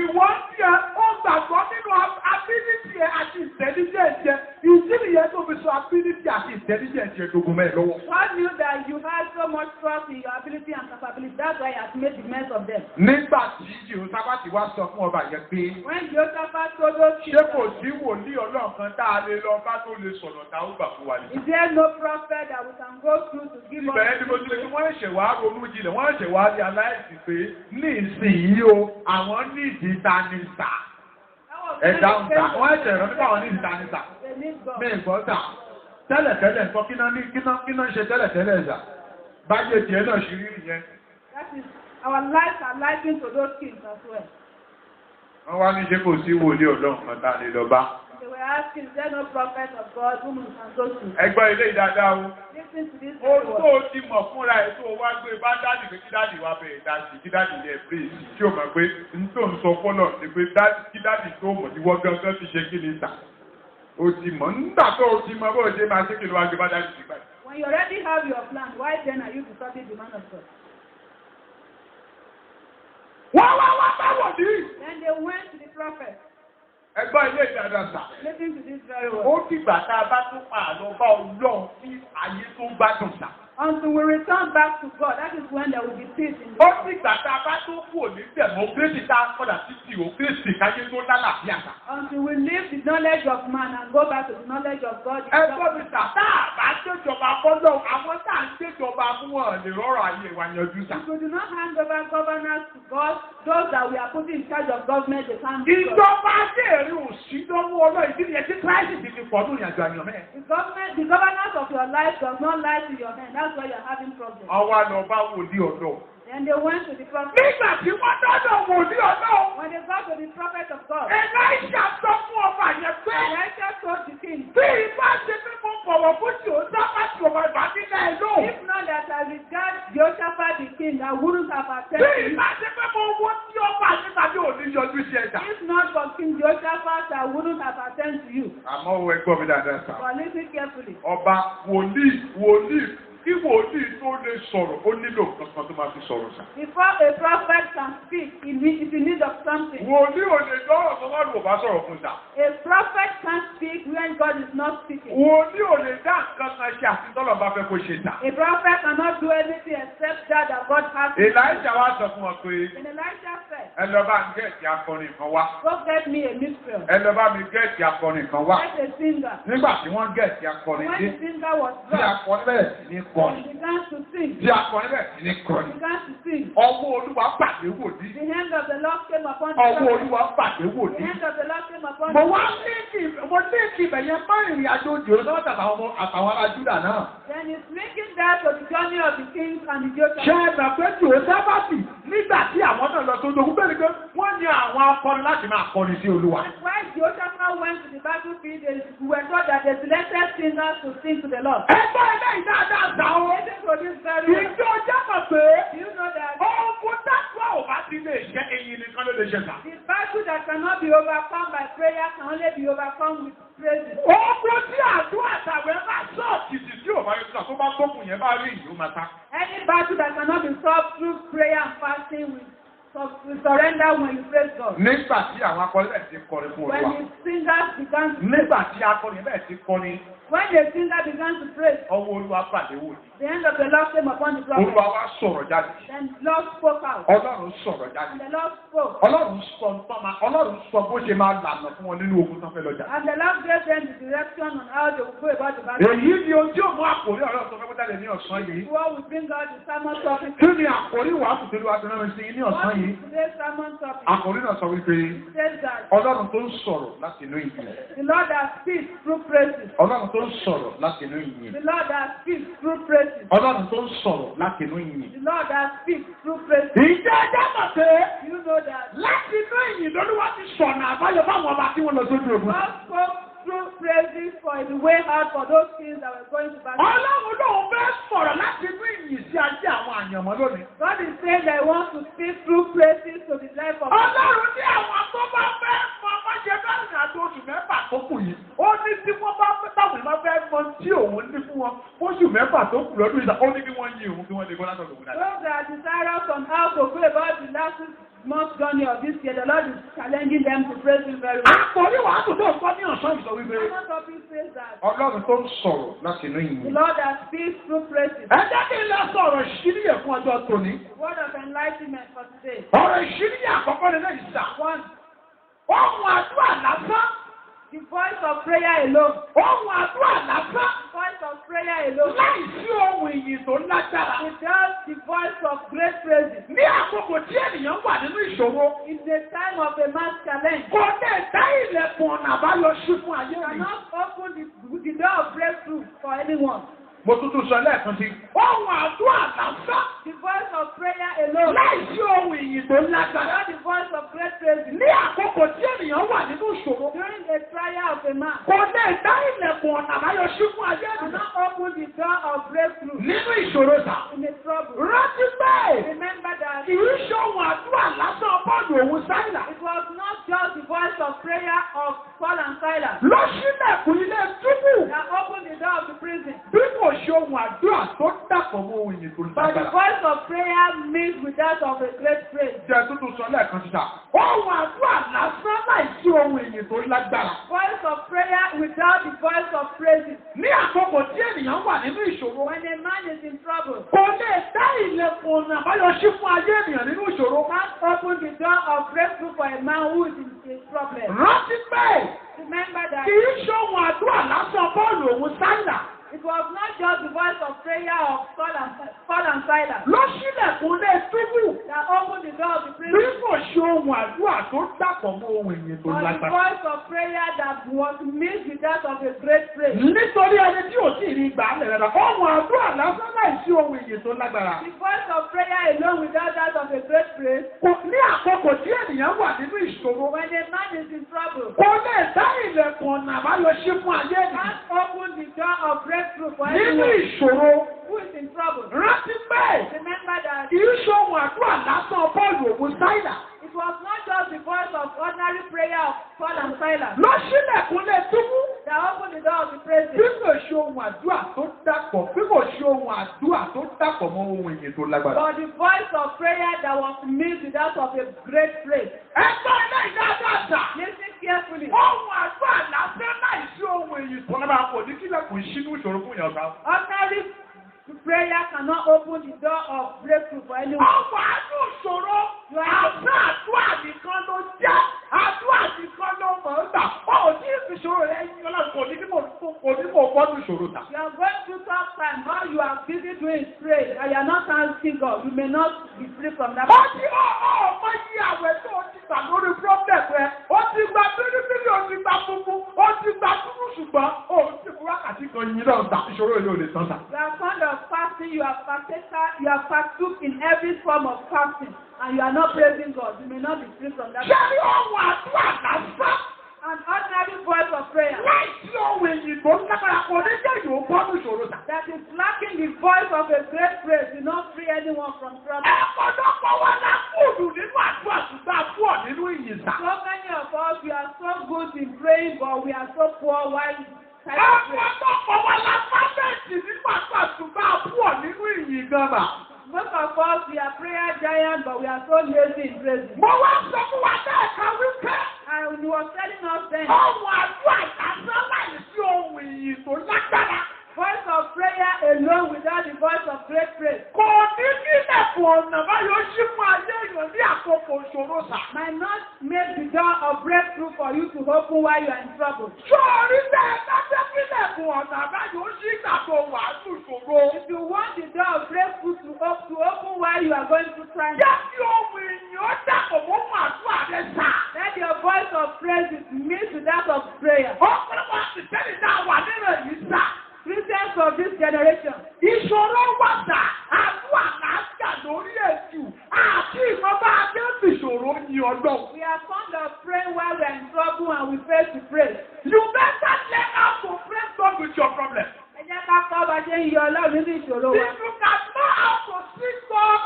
ìwọ ń tiẹ̀ ó gbàgbọ́ nínú ability ẹ̀ àti intelligence ẹ̀. Ìdí nìyẹn tó fi sọ ability àti intelligence ẹ̀ dogun mẹ́rin lọ́wọ́. God knew that you had so much trust in your ability and capability. That's why He has made the mess of them. Nígbà tí Jèhóṣáfátì wá sọ fún ọba yẹn pé When Jehoshaphat told those ṣé kings, kò sí wòlíì Ọlọ́run kan tá a lè lọ bá tó lè sọ̀rọ̀ tá ó gbà fún wa ní. is there no prophet that we can go through to give us? Ìbẹ̀rẹ̀ ni mo ti lè fi wọ́n ṣẹ̀ wá ronú jinlẹ̀, wọ́n ṣẹ̀ wá di aláìsí pé ní ìsinyìí o, àwọn ní ìdí ta ní sà. Ẹ̀dá ń ta, wọ́n ṣẹ̀ rọ nípa àwọn ní ìdí ta ní sà. They need God. Mi ìgbọ́ tà, tẹ́lẹ̀tẹ́lẹ̀ nǹkan kí náà ń ṣe tẹ́lẹ̀tẹ́lẹ̀ ẹ̀dà. Báyé tiẹ̀ náà ṣe rí nìyẹn. That is, our lives are likened to those kings as well. Wọ́n wá ní ṣe kò sí wòlíì Ọlọ́run kan tá a lè lọ bá. They were asking, is there no prophet of God whom we can go to? Ẹgbẹ́ ilé ìdáadáa o. Listen to this Ó very tó word. o ti mọ̀ fúnra ẹ̀ tó o wá gbé bá dáàdì pé kí dáàdì wá bẹ̀rẹ̀ dáàdì kí dáàdì yẹ pé èsì tí o mọ̀ pé n tó ń sọ fọ́nà ni pé kí dáàdì tó mọ̀ tí wọ́n gángan ti ṣe kí ni ìta. O ti mọ̀ nígbà tó o ti mọ̀ bó o ṣe máa ṣe kí ló wá gbé bá dáàdì sí báyìí. When you already have your plan, why then are you disturbing the man of God? Wọ́n wá báwọ̀ ní. Then they went to the prophet. Ẹgbẹ́ ilé ìdáadáa sà. Listen to this very word. Ó dìgbà tá a bá tún pa àlọ́ bá Ọlọ́run sí ayé tó gbádùn sà. Until we return back to God, that is when there will be peace in the Ó world. dìgbà tá a bá tó kú òní democracy tá a padà sí theocracy káyé tó lálàáfíà sà. Until we leave the knowledge of man and go back to the knowledge of God. Ẹgbẹ́ mi sà, tá a bá gbéjọba fọ́lọ́, àwọn tá à ń gbéjọba fún wọn lè rọrọ̀ ayé wa yanjú sà. If we do not hand over governance to God, those that we are putting in charge of government, they can't do God. Ìjọba Adéèrè ò sí lọ́wọ́ Ọlọ́run ìdílé yẹn tí Christ ti fi pọ̀ ní ìrìnàjò àyàn mẹ́ẹ̀. The governance of your life does not lie to your hand. That's why you're having problems. Àwa lọ bá wòlíì ọ̀dọ́. Then they went to the prophet. Nígbà tí wọ́n dọ́dọ̀ wòlíì ọ̀dọ́. When they got to the prophet of God, Elisha sọ fún ọba yẹn pé. Elisha told the king, Bí ìbá ṣe pé mo bọ̀wọ̀ fún tí ó sábà tí ọba ìbá nílẹ̀ ẹ̀ lò. if not that I regard Jehoshaphat the king attend to you. Àmọ́ owó ẹgbọ́n mi dáadáa sá. But listen carefully. Ọba wòlíì kí wòlíì tó lè sọ̀rọ̀ ó nílò kankan tó máa fi sọ̀rọ̀ sá. Before a prophet can speak, if you need of something. Wòlíì ò lè dọ́rọ̀ tó má lò bá sọ̀rọ̀ fún sá. A prophet can't speak when God is not speaking. Wòlíì ò lè dá nǹkan kan ṣe àti tọ́lọ̀ bá fẹ́ kó ṣe sá. A prophet cannot do anything except that God has to. Elijah wá sọ fún wọn pé And Elijah said, ẹ lọ bá mi gẹ̀ẹ́sì akọrin kan wá. go get me a minstrel. Ẹ lọ bá mi gẹ̀ẹ́sì akọrin kan wá. Get a singer. Nígbà tí wọ́n gẹ̀ẹ́sì akọrin When dé, the singer was tí done, akọrin bẹ̀rẹ̀ sí ní kọrin. he began to sing. Tí akọrin bẹ̀rẹ̀ sí ní He kọrin. began to sing. Ọwọ́ Olúwa pàdé wòlíì. The hand of the Lord came upon the Ọwọ́ prophet. Olúwa pàdé The wòlíì. hand of the Lord came upon Mo the wá prophet. mo léèkì ìbẹ̀yẹn bá ìrìn àjò òjò lọ́wọ́ àtàwọn ará Júdà náà. Then he's linking that to the journey of the kings and the Joshua. Ṣé ẹ mọ̀ pé Jòsáfátì nígbà tí àwọn náà lọ sójú ogun bẹ́ẹ̀ ni pé wọ́n ní àwọn akọrin láti máa kọrin sí Olúwa. And while Joshua went to the battlefield, we were told that they selected singers to sing to the Lord. Ẹgbẹ́ eléyìí dáadáa gbà ó. Listen to this very well. Ìjọ jẹ́ mọ̀ pé Do you know that ogun dákúrò ò bá ti lè ṣe èyí nìkan ló lè ṣe kà. the battle that cannot be overcome by prayer can only be overcome with praises? Ogun tí àdúrà tàwé bá sọ́ọ̀tì tí tí ò bá yẹ kí tó bá tókùn yẹn bá rí ìlú máa ta. Any battle that cannot be solved through prayer and fasting we surrender when you praise God. Nígbà tí àwọn akọrin bẹ̀rẹ̀ sí kọrin fún When Olúwa. the singers began to Nígbà tí akọrin bẹ̀rẹ̀ sí kọrin, when the singer began to praise, ọwọ́ Olúwa pàdé wòlíì. the hand of the Lord came upon the prophet. Olúwa wá sọ̀rọ̀ jáde. Then the Lord spoke out. Ọlọ́run sọ̀rọ̀ And jáde. the Lord spoke. Ọlọ́run sọ bó ṣe máa lànà fún wọn nínú ogun tán fẹ́ lọ́jà. And the Lord gave them the direction on how they would go about the battle. Èyí ni ojú òmù àkòrí ọ̀rọ̀ tó fẹ́ kó jáde ní ọ̀sán yìí. Before we bring out the sermon topic, Kí ni àkòrí wàásù tó lọ́wọ́ àtúnrán mi sí ní ọ̀sán what yìí? is today's sermon topic? Àkòrí náà sọ wípé It says that Ọlọ́run tó ń sọ̀rọ̀ láti inú ìyìn. the Lord that speaks through praises. Ọlọ́run tó ń sọ̀rọ̀ láti inú ìyìn. The Lord that speaks through praises. Ọlọ́run tó ń sọ̀rọ̀ láti inú ìyìn. The Lord that speaks through praises. Ìjẹ́ ẹjẹ́ mọ̀ pé You know that láti inú ìyìn lÓlúwa ti sọ̀nà àbáyọ fáwọn ọba tí wọ́n lọ sójú ogun. God spoke through praises for the way out for those things that were going to battle. Ọlọ́run lóun fẹ́ sọ̀rọ̀ láti inú ìyìn sí ayé àwọn àyànmọ́ lónìí. God is saying that He wants to speak through praises to the life of Ọlọ́run ní àwọn tó bá fẹ́ mọ bá ṣe bá rìn àjò oṣù mẹ́fà tó kù yìí. Ó ní tí wọ́n bá fẹ́ táwọn ìmọ̀ fẹ́ mọ tí òun ní fún wọn oṣù mẹ́fà tó kù lọ́dún ìgbà. Ó ní bí wọ́n yin òun kí wọ́n lè gbọ́ látọ̀dọ̀ òun dáadáa. those that are desirous on how to go about the last month journey of this year. The Lord is challenging them to praise Him very well. Àkòrí wàásù tó ń kọ́ ní ọ̀sán ìsọ wípé Sermon topic says that Ọlọ́run tó ń sọ̀rọ̀ láti inú the ìyìn. Lord that speaks through praises. Ẹ jẹ́ kí n lọ sọ̀rọ̀ ìṣíníyẹ̀ fún ọjọ́ tòní. Word of enlightenment for today. Ọ̀rọ̀ ìṣíníyẹ̀ àkọ́kọ́ ni lẹ́yìn sà. One, Ohun àdúrà lásán. the voice of prayer alone. Ohun àdúrà lásán. The voice of prayer alone. Láì sí ohun ìyìn tó lágbára. Without the voice of great praises. Ní àkókò tí ènìyàn wà nínú ìṣòro, In the time of a man's challenge, kò lè dá ilẹ̀kùn ọ̀nà àbáyọ sí fún ayé mi. cannot open the door of breakthrough for anyone. Mo tuntun sọ lẹ́ẹ̀kan sí. Ohun àdúrà lásán. The voice of prayer alone. Láì sí ohun ìyìn tó lágbára. Without the voice of great praises. Ní àkókò tí ènìyàn wà nínú ìṣòro, During the trial of a man, kò lè dá ilẹ̀kùn ọ̀nà àbáyọ sí fún ayé mi. cannot open the door of breakthrough Nínú ìṣòro sà. in a trouble. Rántí bẹ́ẹ̀. Remember that Kì í ṣe ohun àdúrà lásán bọ́ọ̀lù òun sáìlà. it was not just the voice of prayer of Paul and Silas Lọ sílẹ̀kùn ilé túbú. that opened the door of the prison, Bí kò ṣe ohun àdúrà tó dàpọ̀ mọ́ ohun ìyìn tó but the lágbára. voice of prayer mixed with that of a great praise. Jẹ́ tuntun sọ lẹ́ẹ̀kan síta. Ohun àdúrà lásán láì sí ohun ìyìn tó lágbára. Voice of prayer without the voice of praises. Ní àkókò tí ènìyàn wà nínú ìṣòro, When a man is in trouble, kò lè dá ilẹ̀kùn ọ̀nà àbáyọ sí fún ayé ènìyàn nínú ìṣòro. can't open the door of breakthrough for a man who is in a problem. Rántí bẹ́ẹ̀. Remember that Kì í ṣe ohun àdúrà lásán bọ́ọ̀lù òun sáìlà. it was not just the voice of prayer of Paul and Silas Lọ sílẹ̀kùn ilé túbú. that opened the door of the Bí prison, kò ṣe ohun àdúrà tó dàpọ̀ mọ́ ohun ìyìn tó but the lágbára. voice of prayer that was mixed with that of a great praise. Nítorí ẹni tí ò tí ì rí gbà á lẹ̀ rẹ̀, ohun àdúrà lásán láì sí ohun ìyìn tó lágbára. The voice of prayer alone without that of a great praise, Kò ní àkókò tí ènìyàn wà nínú ìṣòro. when a man is in trouble, Kò lè dá ilẹ̀kùn ọ̀nà àbáyọ sí fún ayé ènìyàn. can't open the door of breakthrough for Nínú anyone ìṣòro, who is in trouble. rántí bẹ́ẹ̀. Remember that Kì í ṣe ohun àdúrà lásán bọ́ọ̀lù òun sáìlà. it It was not just the voice of ordinary prayer of Paul and Silas ló ṣílẹ̀kùnlé túbú. that opened the door of the prison. Bí kò ṣe ohun àdúrà tó dàpọ̀, bí kò ṣe ohun àdúrà tó dàpọ̀ mọ́ ohun ìyìn tó lágbára. But the voice of prayer that was mixed with that of a great praise. Ẹgbẹ́ ilé ìdájọ́ àṣà. Listen carefully. Ohun àdúrà lásán láìsí ohun ìyìn tó lágbára kò ní kílẹ̀kùn ìṣínú ìṣòro fún ìyànká. Ordinary prayer cannot open the door of breakthrough for anyone. Ọ̀pọ̀ àánú ìṣòro àṣà àdúrà nìkan ló jẹ́. Àdúrà nìkan ló mọ̀ ń gbà. Ó ní ìṣòro rẹ̀ yín ọlọ́run kò ní kí mo bọ́dún ìṣòro tà. You are going through tough time. All you are busy doing is pray, and you are not thanking God. You may not be free from that. Ó ti ọmọ yí àwẹ̀ tó o ti gbà lórí problem rẹ̀. Ó ti gba bíríbírí, ó ti gba funfun, ó ti gba dúdú ṣùgbọ́n ó ti fún wákàtí kan yín náà gbà ìṣòro yìí ò lè tán tà. You are fond of fasting. You are partook in every form of fasting, and you are not praising God. You may not be free from that. Ṣé ní ohun àdúrà lásán? An ordinary voice of prayer Láìsí ohun èyí tó ń lágbára kò ní jẹ́ yóò bọ́dún ìṣòro tà. that is lacking the voice of a great praise will not free anyone from trouble. Ẹ̀kọ́dọ́pọ̀ wa la kúrò nínú àdúrà ṣùgbọ́n àbúrò nínú ìyìn tà. So many of us, we are so good in praying, but we are so poor while trying to pray. Ẹ̀kọ́dọ́pọ̀ wa la fábẹ́ẹ̀tì nínú àdúrà ṣùgbọ́n àbúrò nínú ìyìn gan-an. Most of us, we are prayer giants, but we are so lazy in praising. Mo wá sọ fún wa lẹ́ẹ̀ka wípé And he was telling us then, ohun àdúrà lásán láìsí ohun ìyìn tó lágbára. voice of prayer alone without the voice of great praise Kò ní kílẹ̀kùn ọ̀nà báyọ̀ ṣí fún ayé èèyàn ní àkókò ìṣòro sà. might not make the door of breakthrough for you to open while you are in trouble. Sọ̀rí bẹ́ẹ̀ lábẹ́ kílẹ̀kùn ọ̀nà báyọ̀ ṣí ìgbà tó wà ní ìṣòro. If you want the door of breakthrough to open while you are going through trials, Jẹ́ kí ohun ìyìn ó dàpọ̀ mọ́ fún àdúrà rẹ̀ sà. let your voice of praise is mixed with that of prayer. Ọ̀pọ̀lọpọ̀ àtìsẹ́ni náà wà nínú èyí sà. Christians of this generation, Ìṣòro wà sà. Àdúrà láńgà lórí ètù. Àti ìmọ̀ba Adébí ìṣòro ní ọdún. we are fond of praying while we are in trouble and we fail to pray. You better learn how to praise God with your problem. Ẹ jẹ́ ká kọ́ bá ṣe ń yọ Ọlọ́run nínú ìṣòro wa. If you can know how to seek God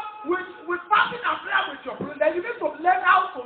with fasting and prayer with your problem, then you need to learn how to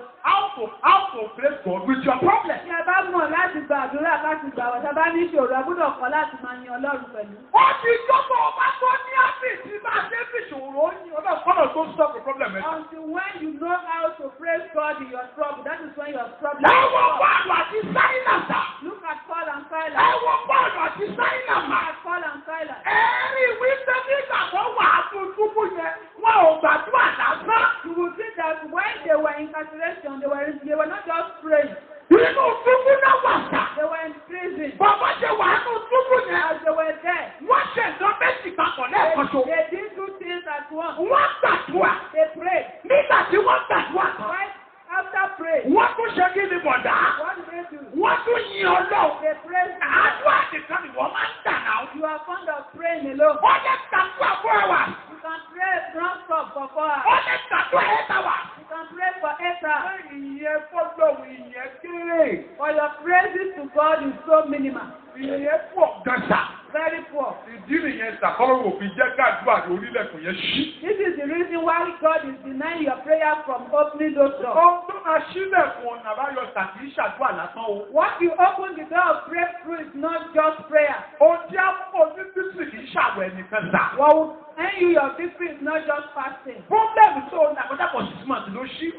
praise God with your problem. Tí ẹ bá mọ̀ láti gba àdúrà láti gbà wọ́n, tá a bá ní ìṣòro, a gbọ́dọ̀ kọ́ láti máa yan Ọlọ́run pẹ̀lú. Ó ti jọ́pọ̀ ọba tó ní ábìtì máa dé bí ìṣòro yín ọ̀dọ̀ kọ́nà tó stop the problem. Until when you know how to praise God in your trouble, that is when your problem Ẹ is wo solved. Pọ́ọ̀lù àti Sáílà sà. Look at Paul and Silas. Ẹ wo Pọ́ọ̀lù àti Sáílà Look mà. at Paul and Silas. Ẹ̀rí wípé nígbà tó wà á tún túbú yẹn, wọn ò gbàdúrà lásán. You will see that when they were in incarceration, they were not just praying, Inú túbú náà wà sà. they were in prison. Bàbá ṣe wà nínú túbú yẹn. As they were there, Wọ́n ṣe nǹkan méjì papọ̀ lẹ́ẹ̀kan ṣo. they did two things at once. Wọ́n gbàdúrà. They prayed. Nígbà tí wọ́n gbàdúrà tán, Right after praying, wọ́n tún ṣe kí ni bọ̀dá. what did they do? Wọ́n tún yin Ọlọ́run. They prayed. Àdúrà nìkan ni wọ́n máa ń dà náà. You are fond of praying alone. Wọ́n lè gbàdúrà fún ẹwà. You can pray non-stop for 4 hours. Wọ́n lè gbàdúrà ẹ̀ẹ́dàwà. You can pray for 8 hours. Ìyẹn fọ́lọ́wù ìyẹn kéré. For your praises to God is so minimal. Ìyẹn pọ̀ gan-an. Very poor. Ìdí nìyẹn sàkọ́rọ̀ òfin jẹ́ káàdúrà lórílẹ̀kùn yẹn ṣí. This is the reason why God is denying your prayer from opening those doors. Ohun tó máa ṣílẹ̀kùn ọ̀nà àbáyọ tàbí ìṣàdúrà lásán o. What you open the door of breakthrough is not just prayer. Ohun tí a pọ̀ ní bísí kì í ṣàwẹ̀ nìkan sà. What will earn you your victory is not just fasting. Pọ́blẹ́mù tó làkọjá for 6 months ló ṣí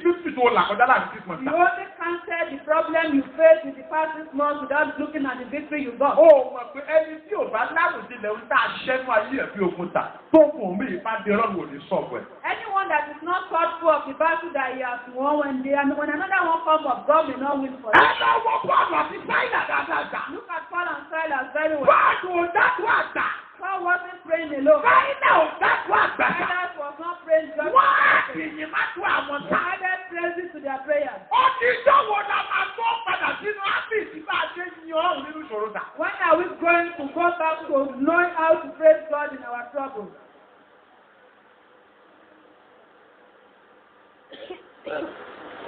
bísí tó làkọjá láti 6 months. You only counted the problem you faced in the past 6 months without looking at the victory you got. Ó mọ̀ pé ẹni tí ò bá láròjinlẹ̀ ń tà ṣẹ́nu ayé ẹ̀ bí ogun tà tó kùn mí ìpàdé ọlọ́run ò ní sọ̀bù ẹ̀. Anyone that is not thoughtful of the battle that he has won, when another one comes up, God will not win for Ẹ him. lọ wọ Pọ́ọ̀lù àti Sáílà dáadáa. Look at Paul and Silas very well. Pọ́ọ̀lù ò dákú àgbà. Paul wasn't praying alone. Sáílà ò dákú àgbà. Silas was not praying just Wọ́n á kìyìn má tó àwọn They sá. added praises to their prayers. Ó ti dánwò la máa tó padà sínú ábìsì bá a ṣe yin ọ̀hún nínú ìṣòro tà. When are we going to go back to knowing how to praise God in our trouble?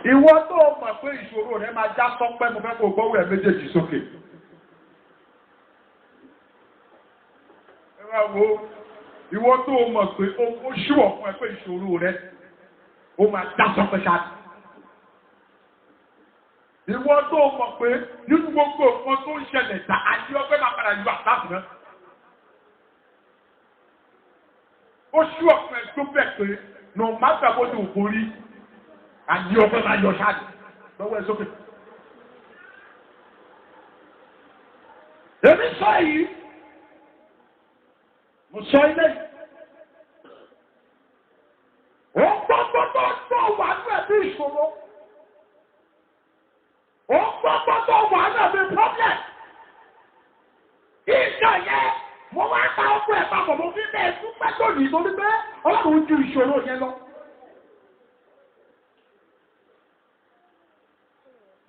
Ìwọ tó mọ̀ pé ìṣòro rẹ máa já sọ́pẹ́ mo fẹ́ kó gbọ́wọ́ ẹ̀ méjèèjì sókè. Ẹ máa wo ìwọ tó mọ̀ pé ó ṣùwọ̀ fún ẹ pé ìṣòro rẹ ó máa já sọ́pẹ́ ṣáàtì. Ìwọ tó mọ̀ pé nínú gbogbo nǹkan tó ń ṣẹlẹ̀ ta àti ọgbẹ́ máa padà yọ àtàkùn náà. Ó ṣú ọ̀pẹ tó bẹ̀ pé no matter what you borí àti ọgbẹ́ máa yọ ṣáàdì lọ́wọ́ ẹ sókè. Èmi sọ yìí, mo sọ ilé yìí. Ó gbọ́gbọ́gbọ́ tó wà ní ẹ̀bí ìṣòro. Ó gbọ́gbọ́gbọ́ wà ní ẹ̀bí problem. Ìjọ yẹn, mo wá ká ọkọ̀ ẹ̀ papọ̀ mo fi bẹ́ẹ̀ tún pẹ́ lónìí torí pé Ọlọ́run ju ìṣòro yẹn lọ.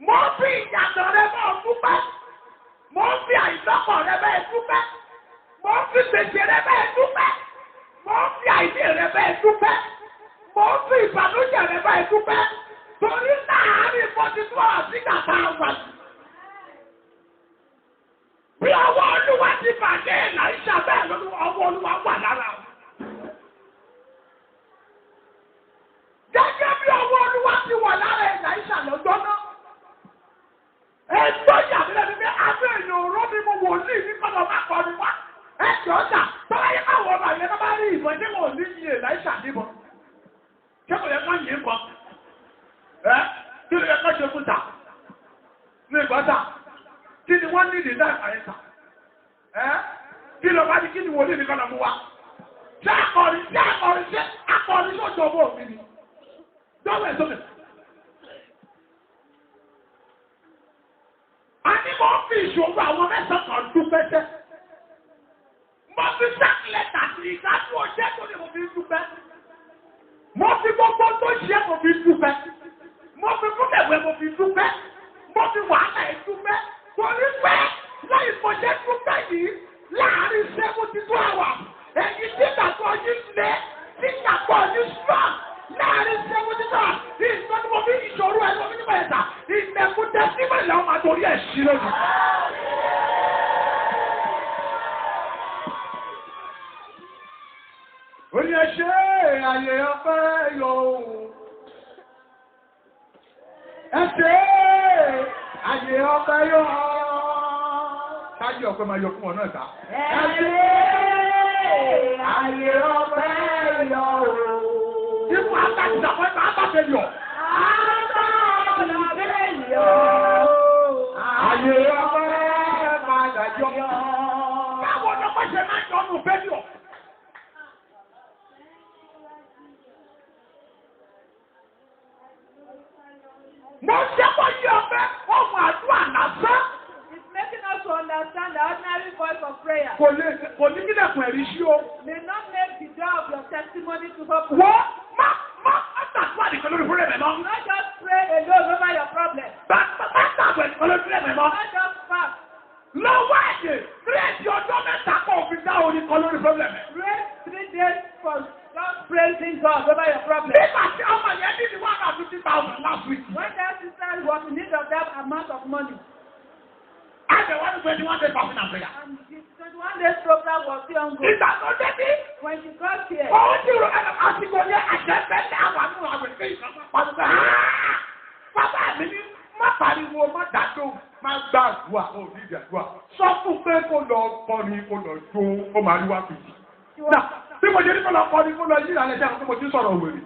Mo fi ìyàtọ̀ rẹ bẹ́ẹ̀ dúpẹ́. Mo fi àìsọ́kọ̀ rẹ bẹ́ẹ̀ dúpẹ́. Mo fi gbèsè rẹ bẹ́ẹ̀ dúpẹ́. Mo fi àìní rẹ bẹ́ẹ̀ dúpẹ́. Mo fi ìbànújẹ́ rẹ bẹ́ẹ̀ dúpẹ́. Torí láàárín 42 hours sí kàtà àwọn. Bí ọwọ́ Olúwa ti bàjẹ́ Èlíṣà bẹ́ẹ̀ lọ́dún ọwọ́ Olúwa wà lára. Gẹ́gẹ́ bí ọwọ́ Olúwa ti wà lára Èlíṣà lọ́jọ́ náà. Ẹgbẹ́ ìyàwó ẹni pé abẹ́ èèyàn òró mi mo wò ní ní kọ́nà bá kọ́ ni wá. Ẹ jọ ọjà tọ́lá yẹ káwọn ọmọ yẹn bá rí ìbọn tí wọn ò ní yí Èlíṣà níbọn. Ṣé kò yẹ ká yín bọ̀? Ẹ kí ló yẹ ká ṣe fún ta? Ní ìgbọ́ta, kí ni wọ́n ní ìdílé àyẹ̀ta? Ẹ kí ló bá ní kí ni wọ́n ní ní kọ́nà mú wa? Ṣé akọrin sójú ọmọ mi ni? Dọ́wọ́ ẹ̀ sókè. A ní mo fi ìṣòro àwọn mẹ́sàn-án kan dúpẹ́ tẹ́. Mo fi sákìlẹ̀ tàbí ìdájú ọjẹ́ tó ní mo fi dúpẹ́. Mo fi gbogbo tó ṣe mo fi dúpẹ́. Mo fi fúnkẹ̀wé mo fi dúpẹ́. Mo fi wàhálà ẹ̀ dúpẹ́. Torí pé láì mo ṣe dúpẹ́ yìí láàárín 72 hours. Ẹ̀yin tí ìgbàgbọ́ yín lé tí ìgbàgbọ́ yín strong láàárín 72 hours. Ìtọ́jú mo fi ìṣòro ẹ̀ lọ́wọ́ nígbà ẹ̀ta. Ìmẹ̀kún tẹ́símẹ̀ làwọn máa torí ẹ̀ sí lónìí. Ó ní ẹṣẹ́ àyè ọpẹ́ yọ ohun. Ẹṣẹ́ àyè ọpẹ́ yọ káyé ọpẹ́ máa yọ fún ọ náà ta. Ẹṣẹ́ àyè ọpẹ́ yọ ohun. Ipò àtàkì ìdàpọ̀ ẹ̀ta àbáfẹ́ yọ. Àyè ọpẹ́ padà yọ. Báwo ni ọpẹ́ ṣe máa ń yọ ọ́nù fẹ́ yọ? Mo ṣe kó yí ọpẹ́ ọmọ àdúrà lásán. It's making us to understand the ordinary voice of prayer. Kò ní kílẹ̀kùn ẹ̀rí sí o. May not make the door of your testimony to open. Wọ́n má àtàkùn àdìkan lórí fúnra ẹ̀mẹ̀ mọ́. Not just pray alone over your problem. Má àtàkùn àdìkan lórí fúnra ẹ̀mẹ̀ mọ́. Not just fast. Lọ́wọ́ ẹ̀dẹ̀ 3 ọjọ́ mẹ́ta kọ́ òfin dá orí kan lórí fúnra ẹ̀mẹ̀. Pray 3 days for just praising God over your problem. Nígbà tí ọmọ yẹn ní ní 150,000 last week. When that sister was in need of that amount of money, Àjẹ̀wọ́n ní 21 days fasting and prayer. and the 21 days program was still ongoing. Ìgbà tó dé bí. When she got here, Òun ti rò ẹ̀rọ àsìkò yẹn àjẹ̀fẹ́ ní àwọn àdúrà àwọn ìfẹ́ ìsọ̀kan pàṣẹ. Bàbá mi ní má pariwo má dàdó má gbà àdúrà ó ní ìdàdúrà. Sọ fún pé kó lọ kọrin kó lọ jó ó máa rí wá kìí. Bí mo ṣe ní kó lọ kọrin kó lọ yíra lẹ́sẹ̀ àwọn tó mo ti sọ̀rọ̀ òwèrè.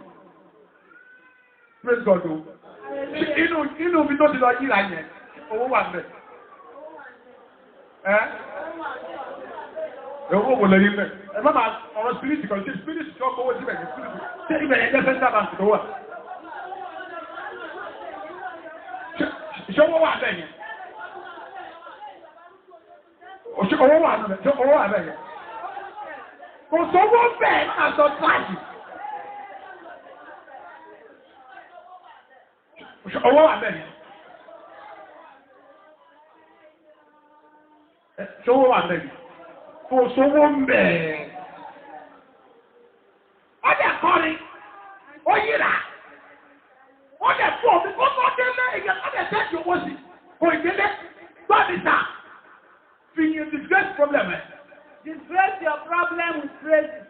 Praise God o. Inú mi tó ti lọ yíra yẹn, owó wà mẹ́. Owó wò lẹ́yìn mẹ́. Ẹ má máa ọ̀rọ̀ spirit kan ṣe spirit tí wọ́n kówó síbẹ̀ ní spirit. Ṣé ibẹ̀ yẹn jẹ́ central bank tó wà? Ṣé owó wà bẹ́ẹ̀ yẹn? Owó wà bẹ́ẹ̀ yẹn? Owó wà bẹ́ẹ̀ yẹn? Kò sówó bẹ́ẹ̀ náà sọ táàgì. Owó wà bẹ́ẹ̀ yẹn? Ṣówó wà bẹ́ẹ̀ yẹn? Kò sówó bẹ́ẹ̀. Ọdẹ kọrin, ó yíra, ọdẹ fún omi, ó tó délé ìyẹn, ọdẹ tẹ́jú owó sí, kò ìdílé, gbọ́dìta, fi yín disgrace problem ẹ̀. disgrace your problem with praises.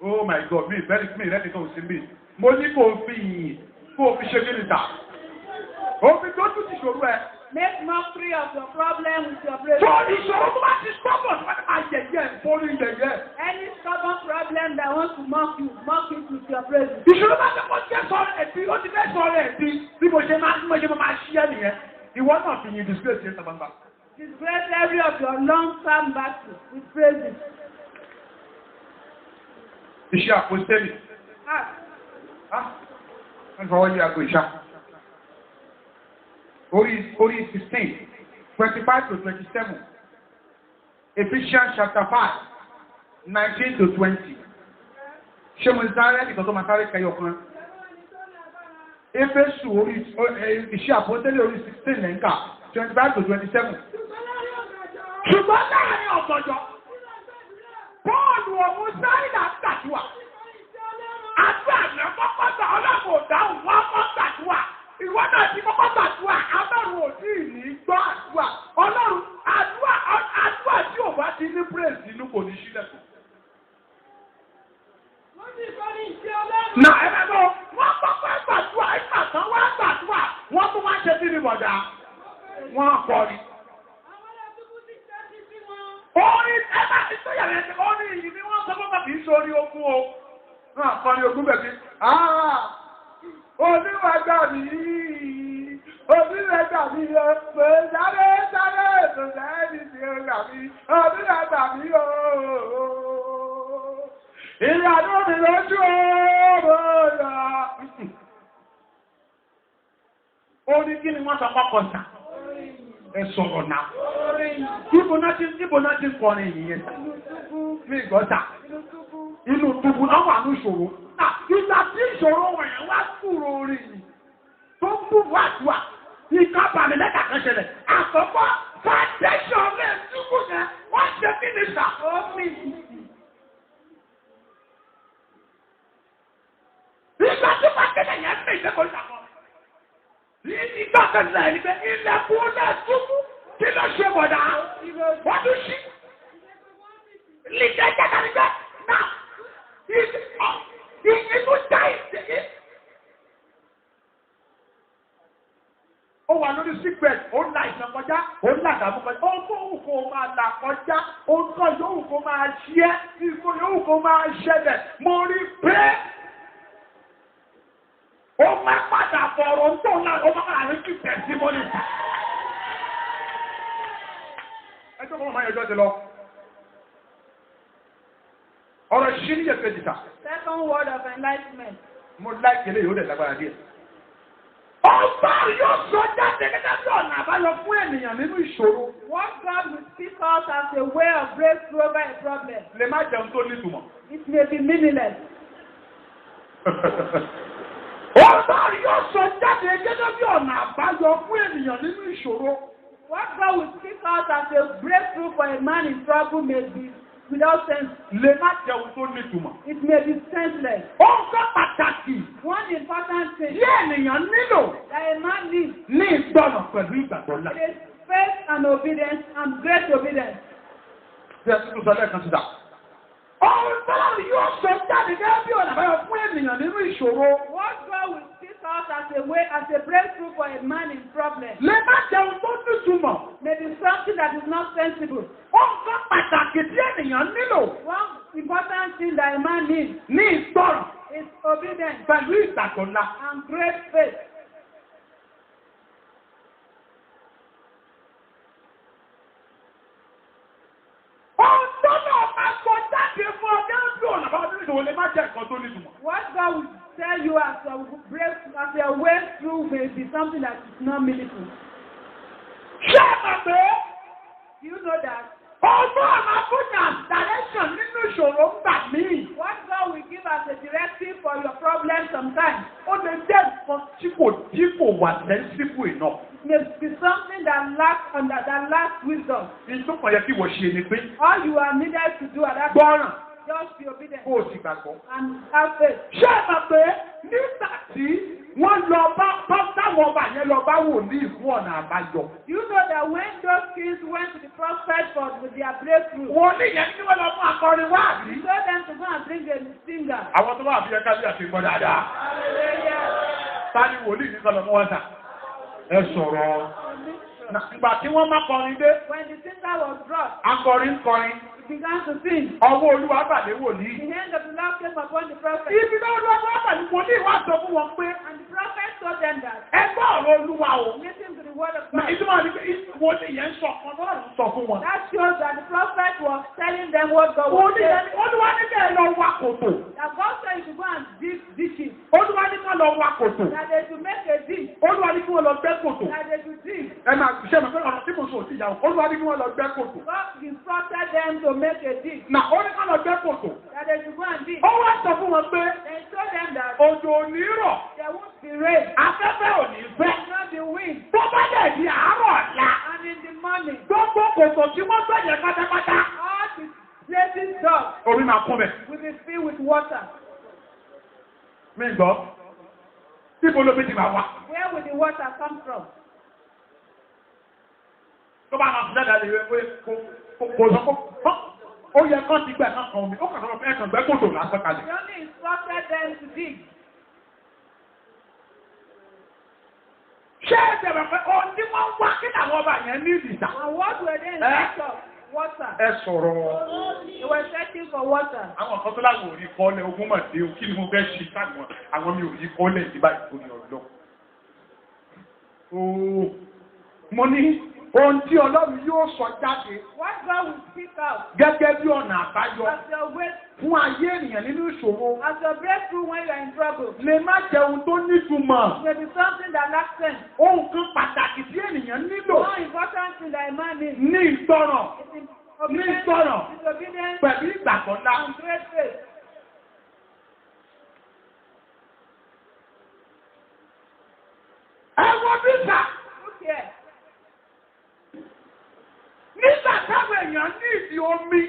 Oh my God, mi ìfẹ́ mi rẹ́ nìkan ò sí mi. Mo ní kò fi yìn kó o fi ṣe kí ni ta. Òfin tó tún ti ṣòro ẹ. Make mockery of your problem with your praise. Tó ìṣòro tó bá ti stubborn tó bá ti máa yẹ̀yẹ́ ìfọ́rí yẹ̀yẹ́. Any stubborn problem that wants to mock it with your praise. Ìṣòro bá ti kọ́ jẹ́ sọ̀rọ̀ ẹ̀dí, ó ti fẹ́ sọ̀rọ̀ ẹ̀dí bí mo ṣe máa ṣí ẹ nìyẹn. Ìwọ náà fi yin disgrace yẹn sábàbà. Disgrace every of your long-term battle with praises. Iṣẹ́ àpòstélì. Wọ́n fọwọ́ yí aago ìṣá. Orí 16, 25 to 27. Ephesians chapter 5, 19 to 20. Ṣé mo sáré nìkan tó máa sáré kẹyọ kan? Éfésù orí iṣẹ́ àpòstélì orí 16 lẹ́ńkà 25 to 27. Ṣùgbọ́n láàrin ọ̀gànjọ́, Pọ́ọ̀lù ọ̀hún sáìlà gbàdúrà. Àdúrà ní kọ́kọ́ gbà ọlọ́run ò dáhùn wọ́n kọ́ gbàdúrà. Ìwọ náà ti kọ́kọ́ gbàdúrà, ọlọ́run ò tí ì ní gbọ́ àdúrà. Ọlọ́run àdúrà tí ò bá ti ní praise nínú kò ní sílẹ̀kùn. Nà ẹ bẹ bọ, wọ́n kọ́kọ́ gbàdúrà, ìgbà tán wá gbàdúrà, wọ́n tún wá ṣe kíni bọ̀dà. Wọ́n kọrin. Orin ẹ̀bá ìtọ́yàrá ẹ̀sẹ̀ orin yìí ni wọ́n sọ fún kìí sórí ogun o. Wọ́n kọrin ogun bẹ̀ sí. Oníwàgbà mi, oníwàgbà mi, pè sáré sáré ètò sẹ́ẹ̀dì sí ọgbà mi, oníwàgbà mi o. Ìyàdó mi lójú ọ̀rọ̀. Orin kí ni wọ́n sọ kọ́kọ́ sà? Ẹ sọ̀rọ̀ náà. Ibo náà ti kọrin ìyẹn sà. Ní ìgbọ́ta. Inú túbú náà wà ní ìṣòro. Ìgbà tí ìṣòro wọ̀nyẹn wá kúrò orí yìí. Tó ń bú wàdùà. Ìka bàmí lẹ́tà kan ṣẹlẹ̀. Àkọ́kọ́ foundation rẹ̀ túbú yẹn wọ́n ṣe mínísà. Ìgbà tí pàkẹ́tẹ̀ yẹn ń pè ìṣẹ́kọ̀ọ́ ìṣàkọ́. Ìgbà kan náà ẹni pé ilẹ̀kùn náà túbú kí ló ṣe bọ̀dá? Wọ́n tún ṣí. Lídẹ̀ jẹ́ta níbẹ̀ náà. Ìyẹ̀kùn já ìṣẹ̀yẹ. Ó wà lórí secret, ó ń la ìṣàn kọjá, ó ń là dàmú kọjá. Ó kó òun kó máa là kọjá, ó ń kọ́ yóò kó máa ṣẹ́, ìkó yóò kó máa ṣẹlẹ̀. Mo rí pé ó máa padà bọ̀rọ̀ ń tó náà, ó máa rí kí testimony. Ẹjọ́ kọ́ máa yẹjọ́ ti lọ. Ọ̀rọ̀ ṣí ní ẹ̀fẹ́ jìta. Second word of enlightenment. Mo láìkè lè yóò dẹ̀ lágbára díẹ̀. Ọba yóò sọ jáde gẹ́gẹ́ bí ọ̀nà àbáyọ fún ènìyàn nínú ìṣòro. What God will speak out as a way of breakthrough over a problem. Lè má jẹun tó nítumọ̀. It may be meaningless. Ọba yóò sọ jáde gẹ́gẹ́ bí ọ̀nà àbáyọ fún ènìyàn nínú ìṣòro. What God will speak out as a breakthrough for a man in trouble may be without sense. Lè má jẹun tó nítumọ̀. It may be senseless. Ó ń sọ pàtàkì. One important thing Tí ènìyàn nílò that a man needs ní ìgbọ̀nà pẹ̀lú ìgbàgbọ́ ńlá. is faith and obedience and great obedience. Bí ẹ tuntun sọ lẹ́ẹ̀kan síta. Ọba yóò sọ jáde gẹ́gẹ́ bí ọ̀nà àbáyọ fún ènìyàn nínú ìṣòro. What God will speak out as a way, as a breakthrough for a man in problem Lè má jẹun tó nítumọ̀. may be something that is not sensible. Ó ń sọ pàtàkì tí ènìyàn nílò One important thing that a man needs ní ìgbọ̀ràn is obedience pẹ̀lú ìgbàgbọ́ ńlá. and great faith. Ọ̀tọ́nà máa sọ jáde fún ọjọ́ bí ọ̀nà bá ọdún ìṣòwò lè má jẹ́ nǹkan tó nítumọ̀. What God will tell you as a way through may be something that is not meaningful. Ṣé ẹ mọ̀ pé Do you know that? ọgbọ́n àmà fúnà direction nínú ìṣòro ń gbà míì? What God will give as a directive for your problem sometimes Ó lè jẹ́ nǹkan tí kò wà sensible enough. may be something that lacks wisdom. Ìtúkọ̀ yẹ kí wọ́n ṣe ni pé All you are needed to do at that gbọ́ràn just be obedient kó o sì gbàgbọ́. and have faith. Ṣé ẹ mọ̀ pé nígbà tí wọ́n lọ bá táwọn ọba yẹn lọ bá wòlíì fún ọ̀nà àbáyọ? You know that when those kings went to the prophet for with their breakthrough, Wòlíì yẹn kí wọ́n lọ fún akọrin wá àbí? he told them to go and bring a singer. Àwọn tó bá àbí ẹ̀ka bí àti gbọ́ dáadáa. Hallelujah. Tani wòlíì ní kọlọ̀ mọ́ wọ́ta. Ẹ sọ̀rọ̀. Ìgbà tí wọ́n máa kọrin dé. When the singer was brought, Akọrin kọrin. he began to sing. Ọwọ́ Olúwa bàlé wòlíì. The hand of the Lord came upon the prophet. Ibi náà Olúwa bàlé wòlíì wá sọ fún wọn pé. And the prophet told them that. Ẹ gbọ́ ọ̀rọ̀ Olúwa o. Listen to the word of God. Ìtumọ̀ ni pé wòlíì yẹn sọ fún Ọlọ́run sọ fún wọn. That shows that the prophet was telling them what God was Wòlíì saying. yẹn Olúwa ní kẹ́ ẹ lọ wá kòtò. That God said you should go and dig ditches. Olúwa ní kẹ́ lọ wá kòtò. That they should make a ditch. Olúwa ní kí wọ́n lọ gbẹ́ kòtò. That they should dig. Ẹ máa ṣe mọ̀ pé ọ̀rọ̀ tí mo sọ òsì ìyàwó. Olúwa ní kí wọ́n lọ gbẹ́ kòtò. God instructed them to make a ditch. Nà ó ní kí wọ́n lọ gbẹ́ kòtò. That they should go and dig. Ó wá sọ fún wọn pé They told them that òjò ò ní rọ̀. there won't be rain. Afẹ́fẹ́ ò ní fẹ́. There will not be wind. Tó bá dẹ̀ di àárọ̀ ọ̀la. And in the morning, Gbogbo kòtò tí wọ́n gbẹ́ yẹn pátápátá. all the places dug Omi máa kún bẹ̀. will be filled with water. Mi gbọ́. Níbo ló bí ti máa wá? Where will the water come from? Tó bá máa fi dáadáa lè wé kò sọ kó. Ó yẹ kán ti gbẹ̀ náà kan omi. Ó kàn sọ pé ẹ̀kàn gbẹ́ kòtò lásán kalẹ̀. He only instructed them to dig. Ṣé ẹ bẹ̀rẹ̀ pé ohun tí wọ́n wá kí làwọn ọba yẹn ní ìdìsà? And what were they in search of? Water. Ẹ sọ̀rọ̀. They were searching for water. Àwọn kan tó láwọn ò rí kọ́lẹ̀ ogún mọ̀ dé o kí ni mo fẹ́ ṣe sáwọn àwọn mi ò rí kọ́lẹ̀ ìdíbà ìtòrí ọ̀dọ́. Mo ní ohun tí Ọlọ́run yóò sọ jáde What God will speak out gẹ́gẹ́ bí ọ̀nà àbáyọ as your way, fún ayé ènìyàn nínú ìṣòro as your breakthrough when you are in trouble. lè má jẹ ohun tó nítumọ̀. May be something that lacks sense. Ohun kan pàtàkì tí ènìyàn nílò More important thing that a man needs ní ìgbọràn is ní obedience, ìgbọràn disobedience, pẹ̀lú ìgbàgbọ́ ńlá. and great faith. Ẹ wo bísà Look here. nígbà táwọn èèyàn ní ìdí omi.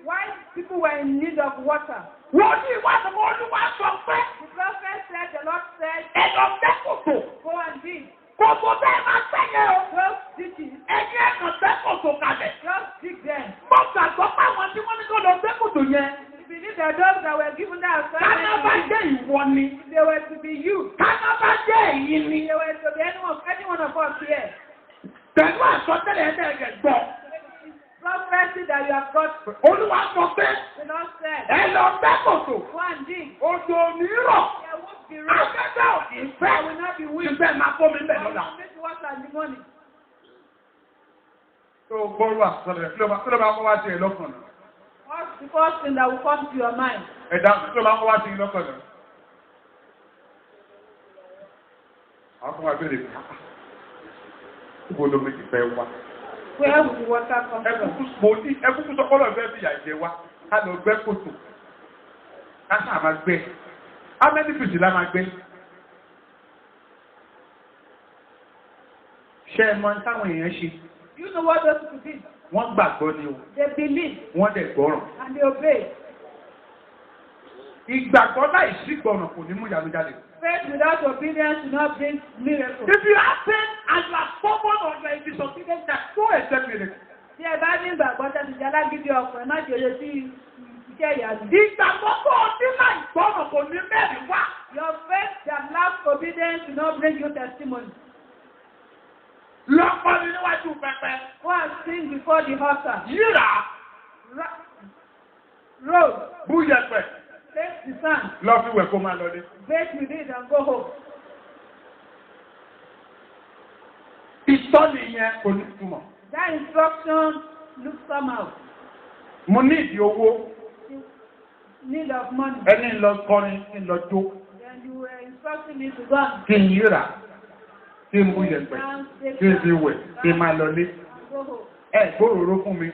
Why people were in need of water? Wọ́n ní ìwádìí Olúwa sọ pé The prophet said, the Lord said, ẹ̀yọ̀ gbẹ́ kòtò. go and dig. Kòtò bẹ́ẹ̀ máa gbẹ́yẹ o. Just ditches. Ẹ̀yìn ẹ̀kàn gbẹ́ kòtò kalẹ̀. Just dig them. Mo gbàgbọ́ pé àwọn tí wọ́n ní kó lọ gbẹ́ kòtò yẹn. You believe that those that were given that Káná bá assignment, jẹ́ ìwọ ni. they were to be you. Káná bá jẹ́ èyí ni. They were to be any one of us here. Pẹ̀lú àsọtẹ́lẹ̀ ẹ̀dẹ̀ẹ̀dẹ̀ gbọ́. Prophecy that you have got, Olúwa sọ pé the Lord said, ẹ lọ gbẹ́ kòtò. go and dig. Òjò ò ní rọ̀. There won't be rain. Afẹ́fẹ́ ò ní fẹ́. There will not be wind. Ṣùgbọ́n máa kó mi bẹ̀ lọ́la. Make water in the morning. Tó gbọ́rú àsọtẹ́lẹ̀ kí ló máa kọ́ wá sí ẹ lọ́kàn náà? What's the first thing that will come to your mind? Ẹ̀dá kí ló máa kọ́ wá sí ẹ lọ́kàn náà? Àwọn kan wá bèèrè pé níbo ló méjì fẹ́ wá? Where will the water come from? Ẹkúkú sọpọ́lọ̀ fẹ́ fi àìjẹ wá, ká lọ gbẹ́ kòtò. Ká sáà máa gbẹ́. How many people la máa gbẹ́? Ṣé ẹ mọ̀ táwọn èèyàn ṣe? You know what those people did? Wọ́n gbàgbọ́ ni o. They believe Wọ́n dẹ̀ gbọ́ràn. and they obey. Ìgbàgbọ́ láì sí gbọ́ràn kò ní mú ìyanu jáde. Faith without obedience will not bring miracles. If you have faith and you are stubborn or you are disobedient, there's no expect miracle. Tí ẹ bá ní ìgbàgbọ́ tẹ́sí jẹ́ alágídí ọkùnrin náà jòyè sí iṣẹ́ ìyanu. Ìgbàgbọ́ tó o ní láì gbọ́ràn kò ní mẹ́rin wá. Your faith that lacks obedience will not bring you testimony. Lọ́pọ̀ ni níwájú pẹpẹ. Go and sing before the altar. Yíra. Road. Bú yẹpẹ̀. Take the sand. Lọ fi wẹ̀ kó máa lọlé. Bathe with it and go home. Ìtọ́ni yẹn kò ní túmọ̀. That instruction looks somehow. Mo ní ìdí owó. Need of money. Ẹni lọ kọrin kí n lọ jó. Then you were instructing me to go and Kí n yíra. Kí n bú yẹpẹ̀. Kí n fi wẹ̀. Kí n máa lọlé. go home. Ẹ gbóròró fún mi.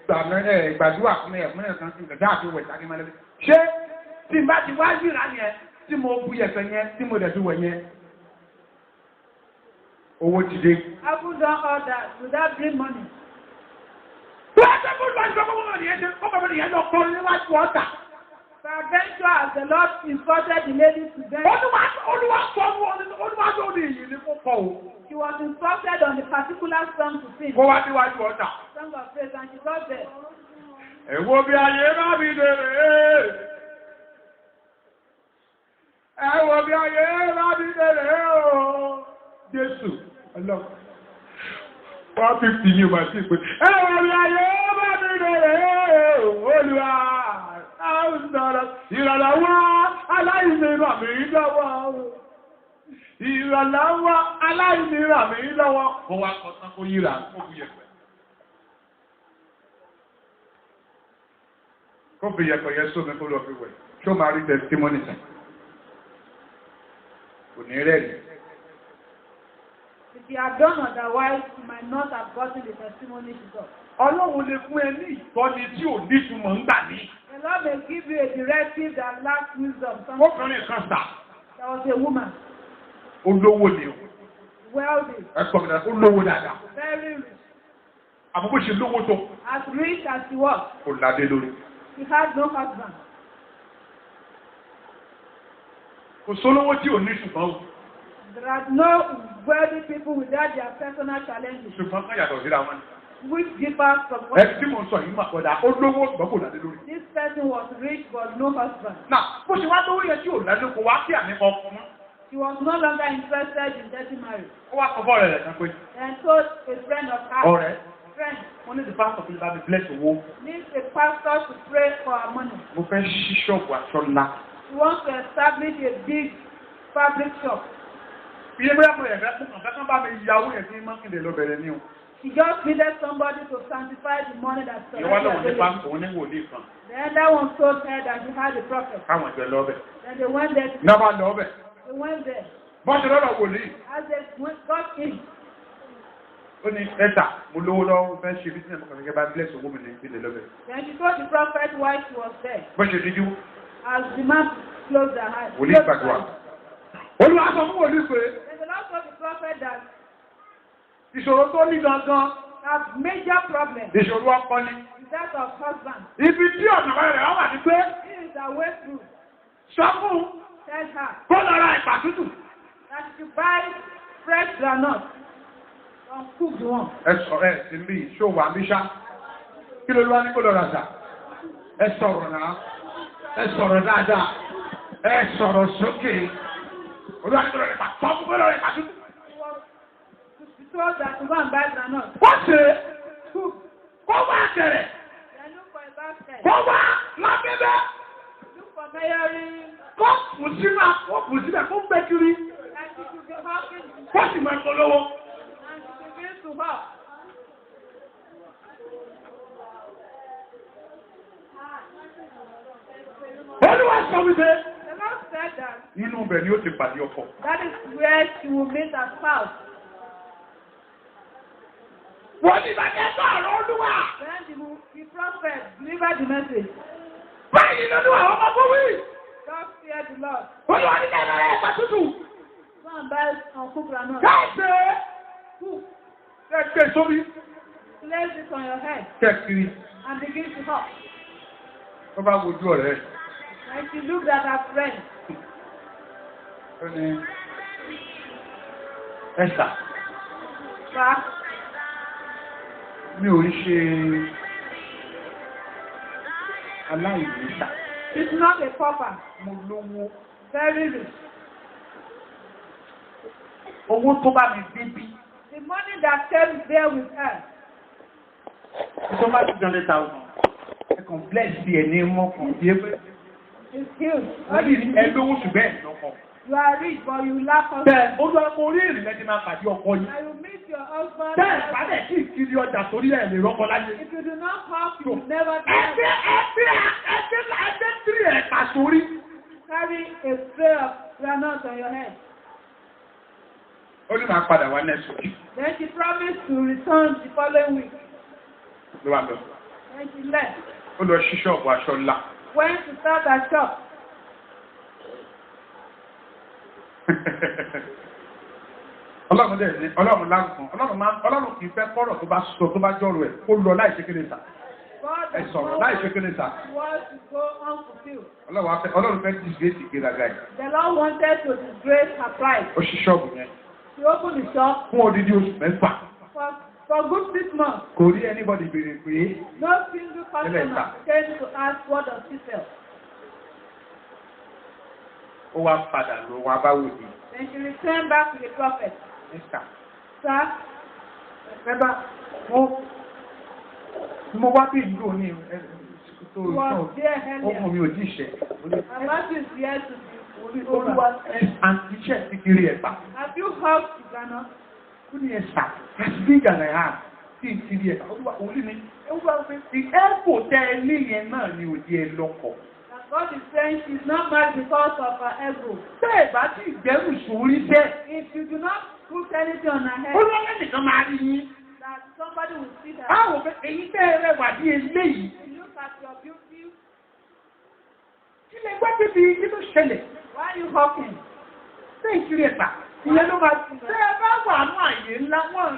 Gbàdúrà fún mi. Ẹ̀fún kan sí ìgbàdá àti wẹ̀ sáké máa lọlé. Ṣé tí n bá ti wá yíra yẹn tí mo bú yẹpẹ̀ yẹn tí mo dẹ̀ fi wẹ̀ yẹn? Owó ti dé. I would done all that without bring money. Peradventure, as the Lord instructed the lady to them, she was instructed on the particular song to sing. Song of praise, and she got there. Ẹ̀wọ́ bí ayé máa bí dèrè. Ẹ wo bí ayé bá mi bẹ̀rẹ̀ o. Jésù, ọlọ́run. 150 ní ọba sí pé. Ẹ wo bí ayé bá mi bẹ̀rẹ̀ o. Olúwa, àwọn sọ̀rọ̀ ìrànlọ́wọ́ aláìní ràn mí lọ́wọ́. Ìrànlọ́wọ́ aláìní ràn mí lọ́wọ́. Ó wá kọ̀tán kó yíra kó bu yẹ̀pẹ̀. Kó fi yẹ̀pẹ̀ yẹn sómi kó lọ fi wẹ̀. Ṣó máa rí testimony sàn? Kò ní rẹ̀. If you had done otherwise, you might not have gotten the testimony to God. Ọlọ́run lè fún ẹ ní ìtọ́ni tí ò ní túmọ̀ ń gbà ní. The Lord may give you a directive that lacks wisdom. Ọkùnrin kan sà. There was a woman, Olówó ni o. wealthy, Ẹ̀kọ́ mi náà ó lówó dáadáa. very rich. Àbúkú ṣe lówó tó. As rich as she was, Kò ládé lórí. she had no husband. Kò sólówó tí ò ní ṣùgbọ́n o. There are no wealthy people without their personal challenges, Ṣùgbọ́n kan yàtọ̀ síra wọn. which differs from Ẹ what tí mo sọ yìí mà kọ́dà ó lówó ṣùgbọ́n kò ládé lórí. this person was rich but no husband. Náà bó ṣe wá lówó yẹn tí ò ládé kò wá sí àmì ọkọ̀ mọ́. She was no longer interested in getting married Ó wá sọ bọ́ọ̀rẹ̀ rẹ̀ kan pé and told a friend of hers, ọ̀rẹ́ friend, wọ́n ní the pastor tó lè bá mi bless owó. needs a pastor to pray for her money. Mo fẹ́ ṣí ṣọ́ọ̀bù aṣọ ńlá. She wants to establish a big fabric shop. Iye bóyá mo yẹ̀ fẹ́ fún kàn fẹ́ kán bá mi ya owó yẹn tí mọ́kìndé lọ bẹ̀rẹ̀ ní o. She just needed somebody to sanctify the money that's Ìwọ́n lọ́wọ́ ní available. pásítọ̀ òun ní wòlíì kan. Then that one told her that she had a prophet. Káwọn ìjọ lọ bẹ̀. Then they went there. Náà bá lọ bẹ̀. They went there. Bọ́n ṣe lọ́dọ̀ wòlíì. As they got in, Ó ní ẹ̀ta mo lówó lọ́wọ́ fẹ́ ṣe bí sinimá kan gẹ́gẹ́ bá bless owó mi ní ìpínlẹ̀ lọ́bẹ̀. then she told the prophet why she was there. Bọ́n ṣe díjú. As the man closed her eyes. Wòlíì gbàdúrà. Olúwa sọ fún wòlíì pé Then the Lord told the prophet that ìṣòro tó ní gangan her major problem ìṣòro ọkọ ni. is that of husband. Ibi tí ọ̀nà rẹ̀ wà ní pé This is her way through. sọ fún Tell her kó lọ ra ìpà tútù. that she should buy fresh groundnut from cooked one. Ẹ sọ ẹ sí mi ṣó wà mí ṣá. Kí ló wá ní kó lọ ra ṣá? Ẹ sọ̀rọ̀ náà. Ẹ sọ̀rọ̀ dáadáa. Ẹ sọ̀rọ̀ sókè. Olúwa ní kó lọ ra ìpà tọ́ fún kó lọ ra ìpà tútù. She told that to go and buy groundnut. Wọ́n ṣe Cook. kó wá kẹrẹ̀. Then look for a basket. Kó wá lábẹ́bẹ́. Look for measuring. Kó kù sínú àkókò síbẹ̀ kó gbẹ kiri. And she should be hawking. Kó sì máa polówó. And she should begin to hawk. Olúwa sọ wípé The Lord said that inú ibẹ̀ ni ó ti pàdé ọkọ. that is where she will meet her spouse. Wọ́n ní ìbàjẹ́ sọ̀rọ̀ Olúwa. Then the prophet delivered the message. Báyìí lọ́dún àwọn ọmọ bó wí. God fear the Lord. Olúwa ní kẹ́kẹ́ rẹ̀ ẹ̀pà tútù. Go and buy some cooked groundnut. Káàsì. Cook. Kẹ́kẹ́ sórí. Place it on your head Kẹ́kiri. and begin to hawk. Wọ́n bá wojú ọ̀rẹ́. And she looked at her friend. Ó ní ẹ̀sà. But Mi ò ń ṣe aláìníṣà. she's not a pauper. Mo lówó. Very rich. Owó tó bá mi débí. The money that came there with her. Ìjọba ti jọ lẹ́ta ọ̀nà. Ẹ kàn bless ẹ̀ ní mọ́kàn bí ẹgbẹ́. Is huge. Wọ́n ní ẹlówó ṣùgbọ́n ẹ̀ lọ́kọ̀. You are rich, but you lack husband. Bẹ́ẹ̀ ó lọ ọkọ̀ orí ìrìn lẹ́jẹ̀ máa pàdé ọkọ yìí. And you meet your husband. Bẹ́ẹ̀ bàdẹ̀ kí ìkiri ọjà sórí ẹ̀ lè rọ́kọ láyé. If you do not hawk, you will never Ẹgbẹ́ tírì ẹ̀ka sórí. carry a tray of groundnut on your head. Ó ní máa padà wá next week. Then she promised to return the following week. Ló wà lọ. Then she left. Ó lọ ṣí ṣọ́ọ̀bù aṣọ ńlá. Went to start her shop. Ọlọ́run dẹ̀ ní Ọlọ́run láǹkan. Ọlọ́run kì í fẹ́ kọ́rọ̀ tó bá sọ tó bá jọ̀rọ̀ ẹ̀ kó lọ láì ṣe kéde sà. God Ẹ sọ̀rọ̀ láì ṣe kéde sà. was to go unfulfilled. Ọlọ́run fẹ́ disgrace ìgbéraga ẹ̀. The Lord wanted to disgrace her pride. Ó ṣí ṣọ́ọ̀bù yẹn. She opened the shop Fún odidi oṣù mẹ́fà. for good 6 months. Kò rí anybody béèrè pé No single customer came to ask what does she sell. Ó wá padà lọ wá bá wòlíì. Then she returned back to the prophet. Esther. Sir, Remember, mo wá bí ìlú òní tó was there earlier. ọkùnrin mi ò tí ì ṣe. About this year to be Olúwa àti iṣẹ́ ti kiri ẹ̀pà. Have you heard Ghana? Ó ní ẹ̀sà as big as I am tí ì kiri ẹ̀pà. Olúwa òní ni Olúwa pé ti ẹ́pò tẹ ẹ ní yẹn náà ni òdi ẹ lọ́kọ̀. That God is saying she's not married because of her ego. Bẹ́ẹ̀ bá ti ìgbẹ́rù sórí bẹ́ẹ̀. If you do not put anything on her head, Olúwa lẹ́nìkan máa rí yín. that somebody will see her. Báwo pé èyí tẹ́ ẹ rẹwà bí eléyìí. You look at your beauty. Kí lè gbọ́ débi kí ló ṣẹlẹ̀? Why are you hawking? Ṣé ìkiri ẹ̀pà? Ìyẹn ló máa ti. Ṣé ẹ bá wà ní àyè ńlá wọn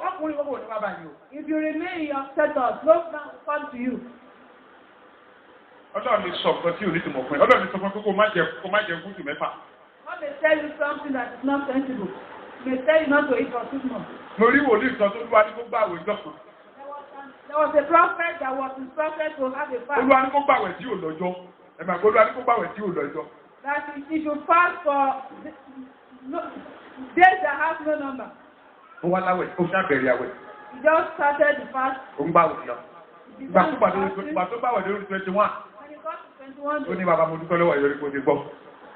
ọkùnrin owó ní bàbá yìí o? If you remain in your status, no man will come to you. Ọlọ́run mi sọ nǹkan tí ò ní tìmọ̀ fún ẹ. Ọlọ́run mi sọ fún ẹ pé kó má jẹ gúúsù mẹ́fà. God may tell you something that is not sensible. He may tell you not to eat for 6 months. Mo rí wòlíì kan tó wá ní kó gbàwé ìjọsìn. There was a prophet that was instructed to have a fast. Olúwa ní kó gbàwé tí ò lọ́jọ́. Ẹ máa gbọ́ Olúwa ní kó gbàwé tí ò lọ́jọ́. That he should fast for days that have no number. Ó wá láwẹ̀, ó ṣàbẹ̀rẹ̀ àwẹ̀. He just started the fast. Ó ń gbàwé lọ. Ìgbà tó gbàwé lórí 21. When he got to 21 Ó days, ní bàbá mo dúpẹ́ lọ́wọ́ ìyọrí kò ti gbọ́.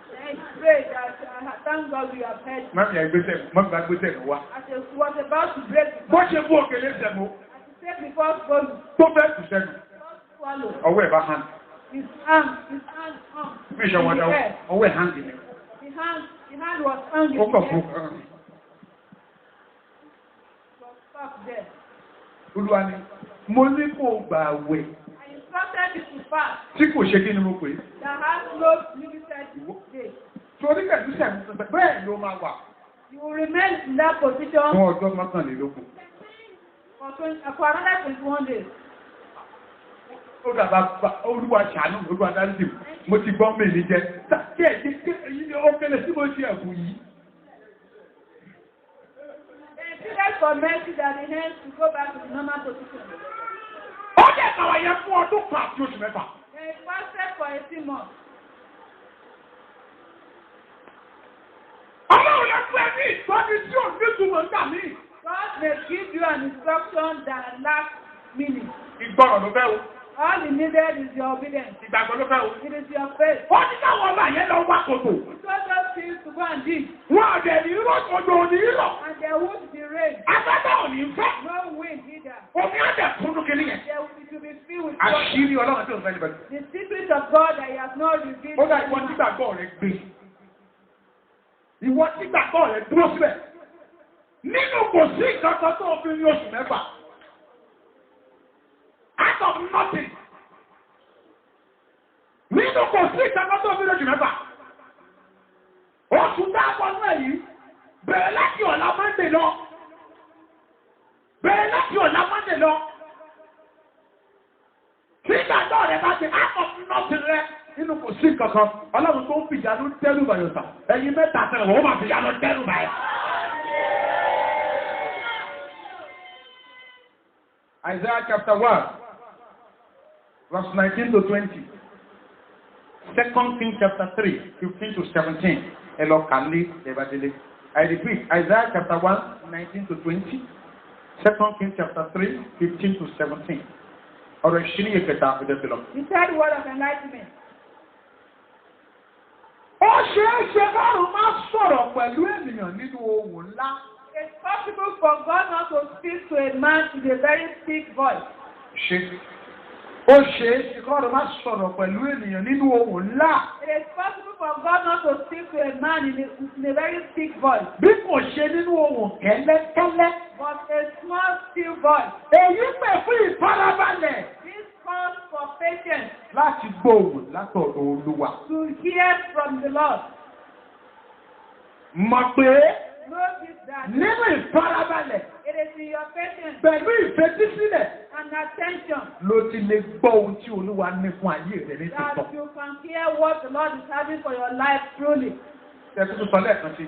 then he prayed that thank God we have heard. Mọ́mí àgbésẹ̀ mi wá. As he was about to break the Bó fast, ṣe bú òkèlè sẹ̀mó as he said before swallow, tó fẹ́ tù sẹ́nu. swallow, Ọwọ́ ẹ̀ bá hàn. his hand hung Bí ìṣọ̀ wọn in the dáwọ́, air. ọwọ́ ẹ̀ hàn gìnì. The hand was hung in Ó the kàn air. fún. Was stuck there. Olúwa ni mo ní kó gbà wẹ̀ I instructed you to fast tí kò ṣe kí ni mo pè é. that has no limited days. Torí pẹ̀lú sẹ̀mú bẹ́ẹ̀ ló máa wà You will remain in that position fún ọjọ́ mọ́kànlélógún. for another 21 days. Ó dàbà Olúwa ṣàánú Olúwa dáríjì mo ti gbọ́ mèlì jẹ. Kí ẹ̀ kí èyí ni ó kélé tí mo ṣe ẹ̀bù yìí. They pleaded for mercy that the hands to go back to the normal position. Ó jẹ́ ìkàwé yẹn fún ọdún kan àti oṣù mẹ́fà. They fasted for 18 months. Ọlọ́run lè fún ẹ ní ìtọ́ni tí ò ní túmọ̀ nígbà míì. God may give you an instruction that lacks meaning. Ìgbọràn ló fẹ́ o. All you needed is your obedience. Ìgbàgbọ́ ló fẹ́ o. It is your faith. Ó ní káwọn ọba yẹn lọ wá kòtò. You told those things to go and dig, Wọ́n àdẹ̀ ní rọ́ṣọ̀dọ̀ òní rọ̀. and there won't be rain, Afẹ́fẹ́ ò ní fẹ́. no wind either. Omi àdẹ̀ kúndùn kìíní yẹn. There will be filled with water. Àṣírí Ọlọ́run tí ò fẹ́ níbẹ̀. The secret of God that He has not revealed. Ó to dà ìwọ anyone. tí gbàgbọ́ rẹ gbé. Ìwọ tí gbàgbọ́ rẹ dúró síbẹ̀. Nínú kò sí ìkankan tó fi ní oṣù mẹ́fà. Out of nothing. Nínú kò sí ìkankan tó fi ní oṣù mẹ́fà. Oṣù tá a bọ̀ náà yìí. Bẹ̀rẹ̀ láti ọ̀la Mọ́ndé lọ. Bẹ̀rẹ̀ láti ọ̀la Mọ́ndé lọ. Tí ìgbàgbọ́ rẹ bá ti out of nothing rẹ. Nínú kò sí kankan, Ọlọ́run tó ń fìyà ló dẹ́rù bàyọ̀sà. Ẹ̀yin mẹ́ta tẹ̀lé wọ́n máa fìyà ló dẹ́rù bàyọ̀. Isaiah chapter 1, verse 19 to 20. 2 Kings chapter 3, 15 to 17. Hello, Kali, Devadele. I repeat, Isaiah chapter 1, 19 to 20. 2 Kings chapter 3, 15 to 17. Ọ̀rọ̀ ìṣíní ìkẹta àfẹ́dẹ́fẹ́ lọ. The third word of enlightenment. Ó ṣeéṣe báwọn máa sọ̀rọ̀ pẹ̀lú ènìyàn nínú ohùn ńlá. It's possible for God not to speak to a man in a very thick voice. Ó ṣeéṣe báwọn máa sọ̀rọ̀ pẹ̀lú ènìyàn nínú ohùn ńlá. It is possible for God not to speak to a man in a very thick voice, Bí kò ṣe nínú ohùn kẹ́lẹ́kẹ́lẹ́. but a small, still voice. Èyí pè fún ìfarabalẹ̀ This calls for patience láti gbóhùn látọ̀dọ̀ Olúwa. to hear from the Lord. Mọ̀ pé Notice that nínú ìfarabalẹ̀ it is in your patience pẹ̀lú ìfetísílẹ̀ and attention ló ti lè gbọ́ ohun tí Olúwa ní fún ayé rẹ̀ ní tòótọ́. that you can hear what the Lord is having for your life truly. Ṣé tuntun sọ lẹ́ẹ̀kan sí?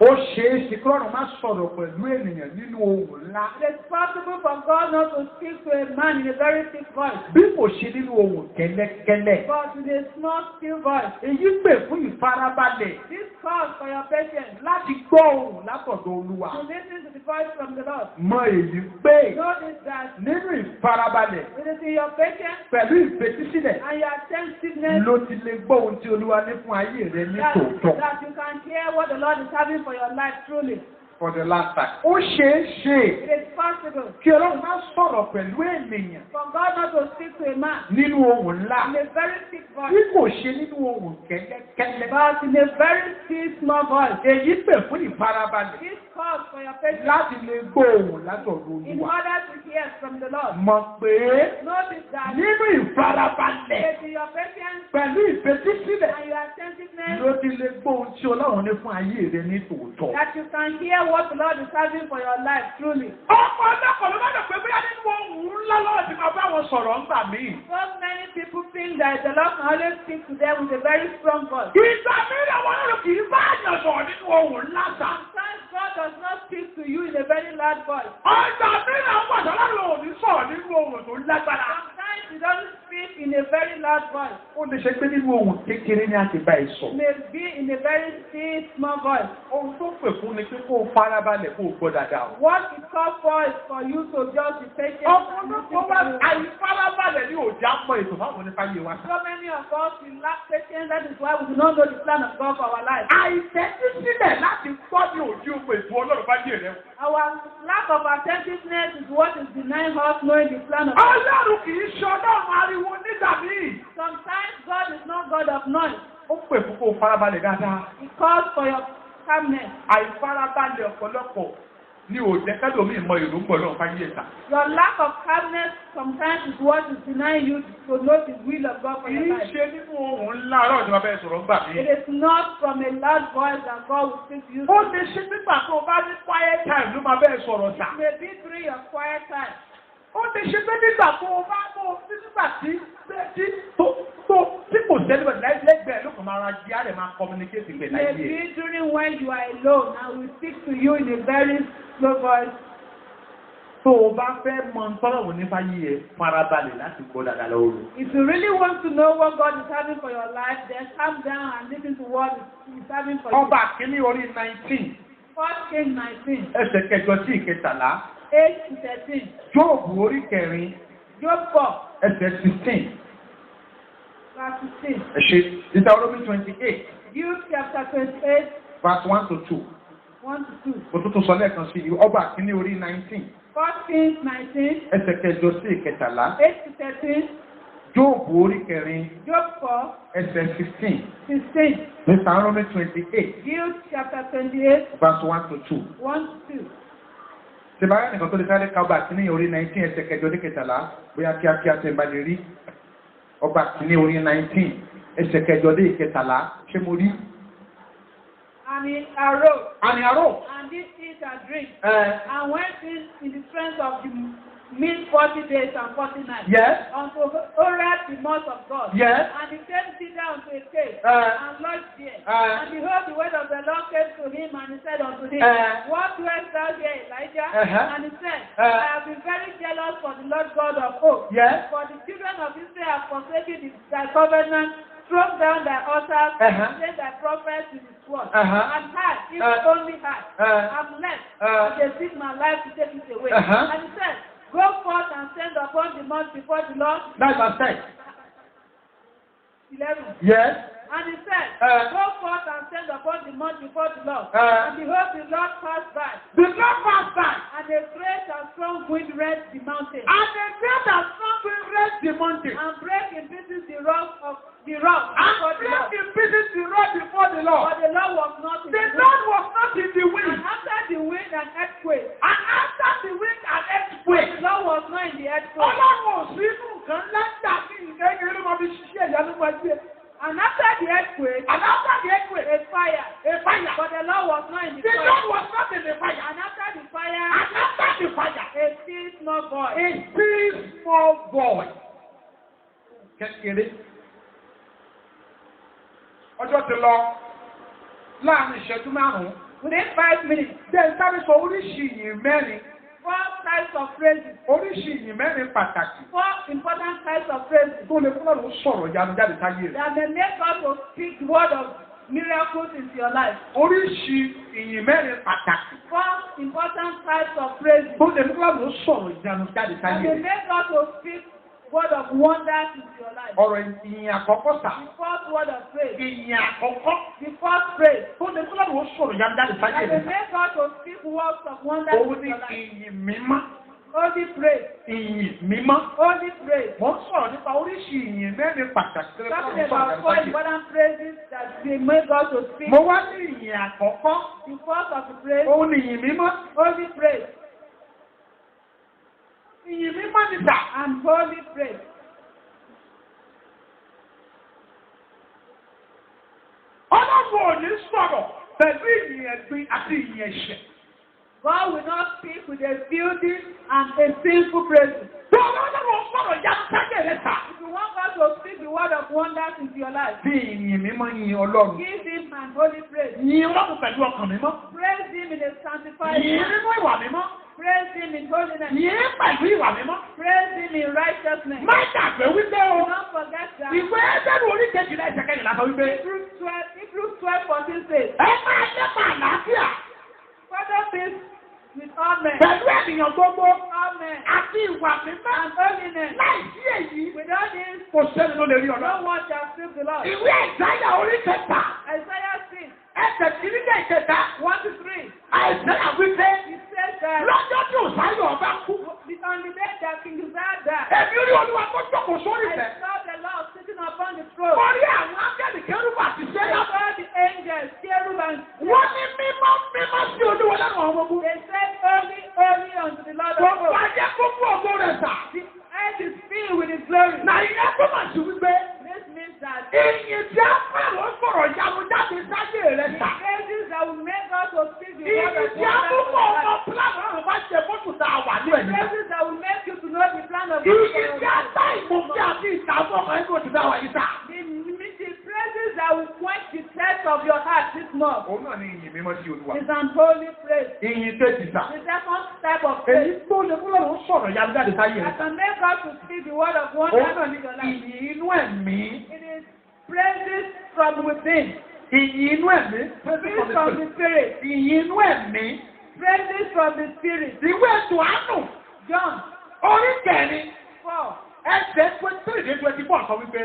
Ó ṣe é ṣe kí Ọlọ́run má sọ̀rọ̀ pẹ̀lú ènìyàn nínú ohùn ńlá. It is possible for God not to speak to a man in a very thick voice, Bí kò ṣe nínú ohùn kẹ́lẹ́kẹ́lẹ́. but in a small, still voice. Èyí pè fún ìfarabalẹ̀ This calls for your patience láti gbọ́ ohùn látọ̀dọ̀ Olúwa. to listen to the voice from the Lord. Mọ èyí pé Notice that nínú ìfarabalẹ̀ it is in your patience pẹ̀lú ìfetísílẹ̀ and your attentiveness ló ti lè gbọ́ ohun tí Olúwa ní fún ayé rẹ ní tòótọ́. that you can hear what the Lord is having for your life truly. For the last time. Ó ṣeé ṣe It is possible kí Ọlọ́run má sọ̀rọ̀ pẹ̀lú ènìyàn for God not to speak to a man nínú ohùn ńlá. in a very thick Bí voice, kò ṣe nínú ohùn kẹ́lẹ́kẹ́lẹ́. but in a very still, small voice. Èyí pè fún ìfarabalẹ̀ This calls for your patience láti lè gbọ́ ohùn látọ̀dọ̀ in Olúwa. order to hear from the Lord. Mọ̀ pé Notice that nínú ìfarabalẹ̀ it is in your patience pẹ̀lú ìfetísílẹ̀ and your attentiveness ló ti lè gbọ́ ohun tí Ọlọ́run ní fún ayé rẹ ní tòótọ́. that you can hear what the Lord is having for your life truly. Ọ̀pọ̀ ọlọ́pọ̀ ló bá dẹ̀ pé bóyá nínú ohùn ńlá lọ́wọ́ ti máa bá wọn sọ̀rọ̀ ńgbà míì. So many people think that the Lord can always speak to them with a very strong voice. Ìgbà mìíràn wọn lọ́rùn kì í bá àyàn sọ̀rọ̀ nínú ohùn ńlá sá. Sometimes God does not speak to you in a very loud voice. Ọjà mìíràn wà sọ́lọ́run ò ní sọ̀rọ̀ nínú ohùn tó lágbára. Sometimes He doesn't speak in a very loud voice. Ó lè ṣe pé nínú ohùn kékeré ni a ti bá ẹ sọ. It may be in a very still, small voice. Ohun tó pè fún ni pé kó o farabalẹ̀ kó o gbọ́ dáadáa o. What it calls for is for you to just be patient. Ọ̀pọ̀lọpọ̀ wa àìfarabalẹ̀ ní òjá mọ ètò fáwọn onífàyè wa. So many of us we lack patience. That is why we do not know the plan of God for our life. Àìtẹ́tísílẹ̀ láti gbọ́ ní òjì òpè ètò Ọlọ́run bá yé rẹ. Our lack of attentiveness is what is denying us knowing the plan of God. Ọlọ́run kì í ṣe Ọlọ́run ariwo nígbà míì. Sometimes God is not God of noise. Ó pè fún kó o farabalẹ̀ dáadáa. He calls for your calmness. Àìfarabalẹ̀ ọ̀pọ̀lọpọ̀ ní òjẹ́ kẹ́lòmí ìmọ̀ èròǹgbọ̀ Ọlọ́run bá yé ẹ̀ta. Your lack of calmness sometimes is what is denying you to know the will of God for Kì your í life. ṣe nínú ohùn ńlá ọ̀rọ̀ ìjọba bẹ́ẹ̀ sọ̀rọ̀ ńgbà mí. It is not from a loud voice that God will speak to you. Ó lè ṣe nígbà tó o bá ní quiet time ló máa bẹ́ẹ̀ sọ̀rọ̀ sà. It may be during your quiet time. Ó lè ṣe pé nígbà tó o bá nígbà tí kò sẹ́lẹ̀ lẹ́gbẹ̀ẹ́ ló kàn máa ra jí á lè máa communicate pẹ̀lú It may ayé. be during when you are alone and we speak to you in a very slow voice. Tó o bá fẹ́ mọ ntọ́lọ̀wò nípa yíyẹ farabalẹ̀ láti gbọ́ dáadáa lọ́wọ́. If you really want to know what God is having for your life, then calm down and listen to what He's having for you. Ọba kìíní orí 19 1 Kings 19, ẹsẹ̀ kẹjọ sí ìkẹtàlá. 8 to 13. Jóòbù orí kẹrin Job 4, ẹsẹ̀ 16. verse 16. Ẹ ṣe Deuteronomy 28 Jude chapter 28, verse 1 to 2. 1 to 2. Òtútù sọ lẹ́ẹ̀kan sí i, ọba kìíní orí 19 1 Kings 19, ẹsẹ̀ kẹjọ sí ìkẹtàlá. 8 to 13. Jóòbù orí kẹrin Job 4, ẹsẹ̀ 16. 16. Deuteronomy 28 Jude chapter 28, verse 1 to 2. 1 to 2. Ṣèbáyá nìkan tó lè sáré ká ọba kìíní orí 19 ẹsẹ̀ kẹjọ sí ìkẹtàlá bóyá kíákíá tẹ̀ bá lè rí. Ọba kìíní orí 19 ẹsẹ̀ kẹjọ sí ìkẹtàlá ṣé mo rí? And he arose Àní àrò. and did eat and drink and went in the strength of the meat 40 days and 40 nights. Yes. Unto Horeb the mouth of God. Yes. And he came thither unto a cave Uh, and lodged there. uh, And behold, the word of the Lord came to him, and he said unto him, What doest thou here, Elijah? And he said, I have been very jealous for the Lord God of hosts. Yes. For the children of Israel have forsaken thy covenant, thrown down thy altars, and slain thy prophets with his sword. And I, even only I, have left, and they seek my life to take it away. And he said, Go forth and stand upon the mount before the Lord. That's verse 10. 11. Yes. And he said, Go forth and stand upon the mount before the Lord. Uh, And behold, the Lord passed by, The Lord passed by, and a great and strong wind rent the mountain, and the great and strong wind rent the mountain, and brake in pieces the rock before and the brake Lord. in pieces the road before the Lord. But the Lord was not in The the wind. Lord was not in the And wind, after the wind, an earthquake. and after the wind and But earthquake, the Lord was not in the earthquake. Ọlọ́run ò sí inú nǹkan lẹ́gbàá sí nǹkan ẹgbẹ́ ló máa fi ṣiṣẹ́ ìyanu máa gbé. And after the earthquake, And after the earthquake, a fire. a fire. But the Lord was not in the The fire. Lord was not in the fire. And after the fire, And after the fire, a still small voice. a still small voice. Kékeré. Ọjọ́ ti lọ láàrin ìṣẹ́jú márùn-ún Within 5 minutes, Jẹ́ sáré sọ oríṣi ìyìn mẹ́rin. 4 types of praises. Oríṣi ìyìn mẹ́rin pàtàkì. 4 important types of praises Tó lè fún Ọlọ́run sọ̀rọ̀ ìyanu jáde sáyé rẹ̀. that may make God to speak the word of miracles into your life. Oríṣi ìyìn mẹ́rin pàtàkì. 4 important types of praises Tó lè fún Ọlọ́run sọ̀rọ̀ ìyanu jáde that sáyé may rẹ̀. make God to speak word of wonders into your life. Ọ̀rọ̀ ìyìn àkọ́kọ́ sà. The first word of praise. Ìyìn àkọ́kọ́. The first praise. Tó lè fún Ọlọ́run sọ̀rọ̀ ìyanu jáde sáyé That may rẹ̀. make God to speak words of wonders Òun into ni your life. ìyìn mímọ́. Holy praise. Ìyìn mímọ́. Holy praise. Wọ́n sọ̀rọ̀ nípa oríṣi ìyìn mẹ́rin pàtàkì tó lè fún Talking Ọlọ́run sọ̀rọ̀ about ìyanu 4 sáyé rẹ̀. important praises that may make God to speak. Mo wá ní ìyìn àkọ́kọ́. The first of the praise. Òun ni ìyìn mímọ́. Holy praise. Ìyìn mímọ́ ni sà. And holy praise. Ọlọ́run ò ní sọ̀rọ̀ pẹ̀lú ìyìn ẹ̀gbin àti ìyìn ẹ̀ṣẹ̀. God will not speak with a filthy and a sinful praise. Tó Ọlọ́run sọ̀rọ̀ ìyanu sáyé rẹ̀ sà. If you want God to speak the word of wonders into your life, Bí ìyìn mímọ́ yin Ọlọ́run. give him an holy praise. Yin Ọlọ́run pẹ̀lú ọkàn mímọ́. Praise him in a sanctified Yin manner. nínú ìwà mímọ́. Praise him in holiness. Yìn pẹ̀lú ìwà mímọ́. Praise him in righteousness. Má gbàgbé wípé o. Do not forget that. Ìwé Ẹ́bẹ̀rù orí kejìlá ẹsẹ̀ kejìlá sọ wípé. Hebrews 12:14 says, Ẹ máa lépa àlàáfíà. Father peace with all men. Pẹ̀lú ènìyàn gbogbo. All men. Àti ìwà mímọ́. And holiness. Láìsí èyí. Without this, Kò sẹ́ni ló lè rí no Ọlọ́run. one shall see the Lord. Ìwé Àìsáyà orí kẹta. Isaiah 6, Ẹsẹ̀ kìíní dé ìkẹta. 1-3. Àìsáyà wípé. He says that Lọ́jọ́ tí Òsáyọ̀ ọba kú. on the day that King Uzziah died, Èmi rí Olúwa tó jókòó sórí I ìtẹ́. saw the Lord sitting upon the throne. Mo rí àwọn áńgẹ́lì kérúbù àti I sẹ́yà. saw the angels, cherub and Wọ́n ní mímọ́ mímọ́ sí Olúwa lẹ́nu àwọn ọmọ ogun. they said, Holy, holy unto the Lord of Gbogbo hosts. ajẹ́ kó fún ògo rẹ̀ sà. The earth is filled with his glory. Nà ìyẹn tó mà sí wípé. This means that Ìyìn tí a fẹ́ràn sọ̀rọ̀ ìyanu jáde sáyé the rẹ̀ sà. praises that will make us to speak the word Ìyìn of tí a God. mú mọ́ ọmọ pílánù ọ̀run bá ṣe fóṣù tá a wà ní ẹ̀yìn. Praises that will make you to know the plan of God. Ìyìn tí a tá ìmọ̀kí àti ìtààmú ọmọ ẹgbẹ́ òtítà wà yìí sà. The praises that will quench the thirst of your heart this month Òun náà ni ìyìn mímọ́ sí Olúwa. is an holy praise. Ìyìn tètè sà. The second type of Èyí praise tó lè fún lọ́rùn sọ̀rọ̀ ìyanu jáde sáyé rẹ̀. that can make God to speak the word of Òun wonders náà in ni your life. ìyìn inú ẹ̀mí. It is praises from within. Ìyìn inú ẹ̀mí. Praises from the spirit. Ìyìn inú ẹ̀mí. Praises from the spirit. Ìwé Jòhánù John orí kẹrin 4. ẹsẹ̀ 23-24 sọ wípé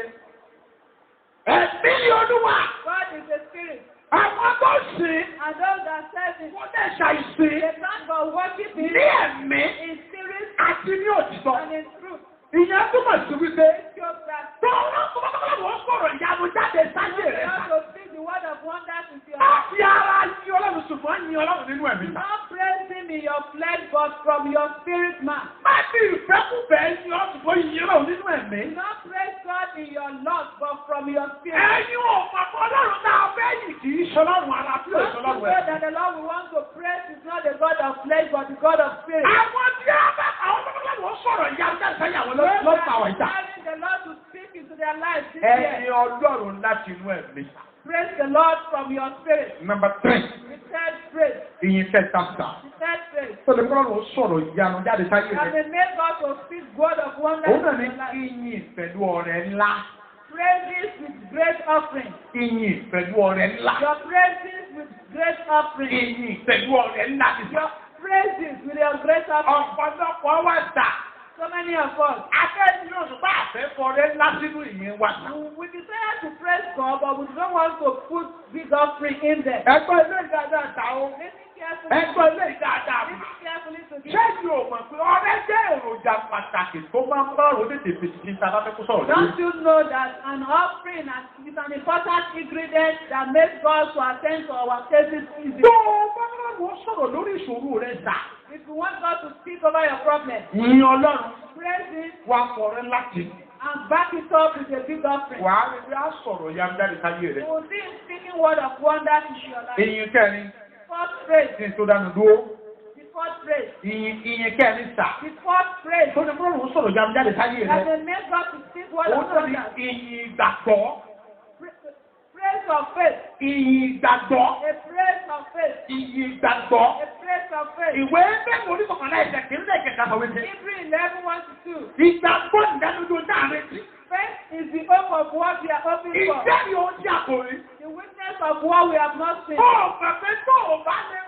ẹ̀mí ni Olúwa God is a spirit. àwọn tó sìn And those that serve him, wọ́n dẹ̀ ṣàìsìn they thank God worship him ní ẹ̀mí in spirit àti ní òtítọ́. and in truth. Ìyẹn túmọ̀ sí wípé It shows that tó wọ́n sọ̀rọ̀ ìyanu jáde sáyé rẹ̀ God sá. to speak the word of wonders into your Má life. fi ara yìn Ọlọ́run ṣùgbọ́n yìn Ọlọ́run nínú ẹ̀mí sá. Not praise him in your flesh, but from your spirit man. Má fi ìfẹ́kùfẹ́ yìn Ọlọ́run ṣùgbọ́n yìn Ọlọ́run nínú ẹ̀mí. Not praise God in your lust, but from your spirit. Ẹ̀yin ò pàpọ̀ Ọlọ́run náà fẹ́ yìí kì í ṣe Ọlọ́run ara bí Don't òṣèlú you know Ọlọ́run ẹ̀mí. that the Lord we want to praise is not the God of flesh, but the God of spirit. Àwọn tí a bá àwọn tó sọ̀rọ̀ ìyanu jáde sáyé àwọn lọ́pàá àwọn ìjà. Allowing the Lord to speak into their lives this year. Ẹ̀yin Ọlọ́run láti inú ẹ̀mí. Praise the Lord from your spirit. Number 3, The third praise. ìyìn kẹta sà. The third praise. Tó lè kọ́ Ọlọ́run sọ̀rọ̀ ìyanu jáde sáyé That rẹ̀. may make God to speak word of wonders Òun in náà ní your life. ìyìn pẹ̀lú ọrẹ ńlá. Praises with great offering. Ìyìn pẹ̀lú ọrẹ ńlá. Your praises with great offering. Ìyìn pẹ̀lú ọrẹ ńlá ti sà. Your praises with your great offering. Ọ̀pọ̀lọpọ̀ wà sà. So many of us. Akẹ́yìn náà ṣùgbọ́n àfẹ́fọ́rẹ́ ńlá sínú ìyìn wa sà. We desire to praise God, but we don't want to put big offering in there. Ẹgbẹ́ ilé ìdáadáa ta o. Listen carefully. Ẹgbẹ́ ilé ìdáadáa mà. Listen carefully to this. Ṣé yóò mọ̀ pé ọrẹ jẹ́ èròjà pàtàkì tó máa ń bá òde tètè sí ta bá fẹ́ kó sọ̀rọ̀ lórí? Don't you know that an offering is an important ingredient that makes God to attend to our cases easy? Tó o bá wọ́n sọ̀rọ̀ lórí ìṣòro rẹ̀ sà. If you want God to speak over your problem, Yìn Ọlọ́run praise Him wá fọ̀rẹ́ láti. and back it up with a big offering. Wà á rí bí a sọ̀rọ̀ ya jáde sáyé You rẹ̀. will see Him speaking word of wonders into your life. Ìyìn kẹrin First praise, kí n tó dánu dúró. the fourth praise, Ìyìn kẹrin sà. the fourth praise Tó ní fọ́nrán sọ̀rọ̀ ya jáde sáyé that rẹ̀. may make God to speak word Òun of náà ní wonders. ìyìn ìgbàgbọ́. Praise praise of faith. Ìyìn ìgbàgbọ́. A praise of faith. Ìyìn ìgbàgbọ́. A praise of faith. Ìwé bẹ́ẹ̀ orí kọ̀ọ̀kan ẹ̀jẹ̀ kìí lè kẹta sọ wípé. Hebrew 11:1-2. Ìgbàgbọ́ ìdánilójú náà retí. Faith is the hope of what we are hoping for. Ìjẹ́rìí ohun tí a kò rí. The witness of what we have not seen. Ó pẹ̀pẹ́ tó o bá fẹ́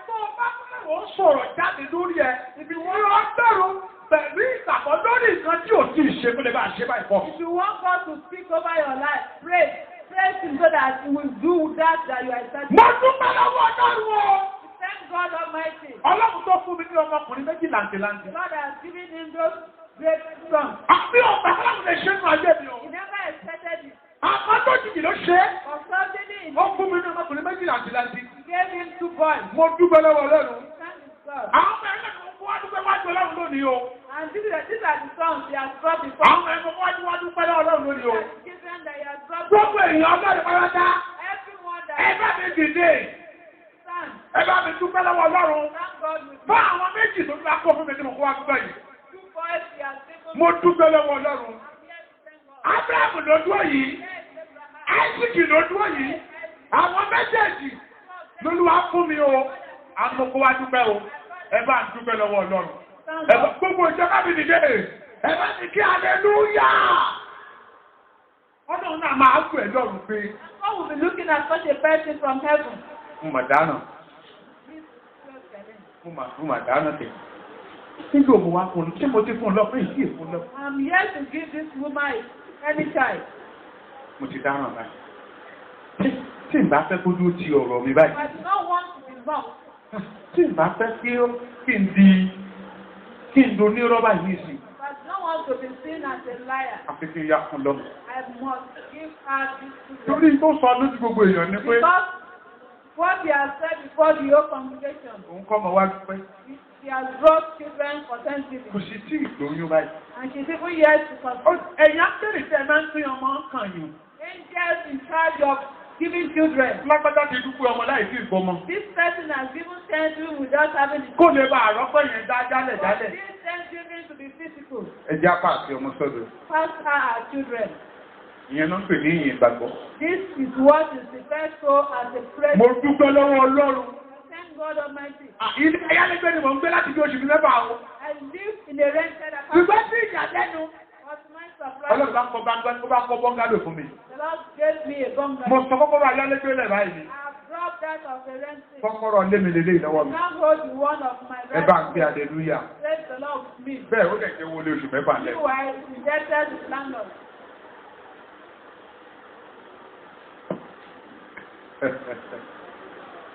ó sọ̀rọ̀ jáde lórí ẹ̀. Ibi wọ́n lọ gbẹ̀rù pẹ̀lú ìgbàgbọ́ lórí nǹkan tí ò tí ì ṣe kó lè bá a ṣe báyìí pọ̀. If you want God to speak over your life, pray. Pray Him so that He will do that you are expecting. Mo dúpẹ́ lọ́wọ́ Ọlọ́run o. Thank God Almighty. Ọlọ́run tó fún mi ní ọmọkùnrin méjì làǹtìlàǹtì. God has given him those great sons. Àbí ọ̀pá Ọlọ́run lè ṣe é nù ayé mi o. He never expected it. Àmọ́ tó jìjì ló ṣe é. For suddenly, Ó fún mi ní ọmọkùnrin méjì làǹtìlàǹtì. He gave him 2 boys. Mo dúpẹ́ lọ́wọ́ Ọlọ́run. Thank God. Àwọn ọmọ ẹgbẹ́ kan fún wa dúpẹ́ wájú Ọlọ́run lónìí o. And these are the sons He has brought before. Àwọn ọmọ ẹgbẹ́ wá dúpẹ́ lọ́wọ́ Ọlọ́run lónìí o. The children that He has brought Gbogbo before. èèyàn Ọlọ́run pátá. Everyone that Ẹ bá mi dìde. stands. Ẹ bá mi dúpẹ́ lọ́wọ́ Ọlọ́run. Thank God with Fún me. àwọn méjì tó bá kó fún mi tí mo kó wá gbọ́ yìí. 2 boys He has given me. Mo dúpẹ́ lọ́wọ́ Ọlọ́run. I'm here to thank God. Ábúráhámù ló dúró yìí. Yes, Abraham. Áísíkì ló dúró yìí. Àwọn méjèèjì lÓlúwa fún mi o. Àwọn kó wá dúpẹ́ o. Ẹ bá ń dúpẹ́ lọ́wọ́ Ọlọ́run. Ẹ bá gbogbo ìjọba mi nìyẹn. Ẹ bá ti kí hallelujah. Ọlọ́run náà máa kú ẹ̀ lọ́rùn pé. God will be looking at such a person from heaven. Mo mà dáná. Please, close your eyes. Mo mà dáná tẹ̀. Nígbà òmù wa fún un, ṣé mo ti fún un lọ fún ìdí ìfún lọ? I'm here to give this woman any child. Mo ti dáná báyìí. Tí n bá fẹ́ kójú ti ọ̀rọ̀ mi báyìí. I do not want to be mocked. Tí n bá fẹ́ kí n do ní rọ́bà yìí sí. I do not want to be seen as a liar. Àfi kí n yá fún lọ. I must give her this to Torí tó sọ lójú gbogbo èèyàn ni pé because what he has said before the whole congregation, òun kọ́ mọ wá dúpẹ́. he has brought children for Thanksgiving. Kò sì tí ìlóyún báyìí. And she's even yet to conceive. Ẹ̀yin akérè tẹ́ ẹ máa ń pín ọmọ kàn yín. Angels in charge of giving children. Lágbádá ti dúpẹ́ ọmọ láì sí ìgbọ́mọ. This person has given Thanksgiving without having it. Kó lè bá àrọ́pọ̀ yẹn dá jálẹ̀ For jálẹ̀. this Thanksgiving to be physical, Ẹ jẹ́ apá àti ọmọ sọ́dọ̀. pass her children. Ìyẹn náà ń pè ní ìyìn ìgbàgbọ́. This is what is referred to as a praise. Mo dúpẹ́ lọ́wọ́ Ọlọ́run. Thank God Almighty. Ilé ayálégbé ni mò ń gbé láti bí oṣù mẹ́fà o. I live in a rented apartment. Ṣùgbọ́n sí ìyàlẹ́nu. But my surprise, Ọlọ́run bá kọ́ bọ́ngálò fún mi. the Lord gave me a Mo bungalow. sọ kọ́kọ́rọ́ ayálégbé lẹ̀ báyìí ni. I have dropped that of a rented. Kọ́kọ́rọ́ lé mi lélẹ́yìn lọ́wọ́ mi. Now hold the one of my Ẹ bá ń rent. gbé hallelujah. Praise the Lord with me. Bẹ́ẹ̀ ó dẹ̀ jẹ́ wọlé oṣù mẹ́fà lẹ̀. You are indebted to landlord.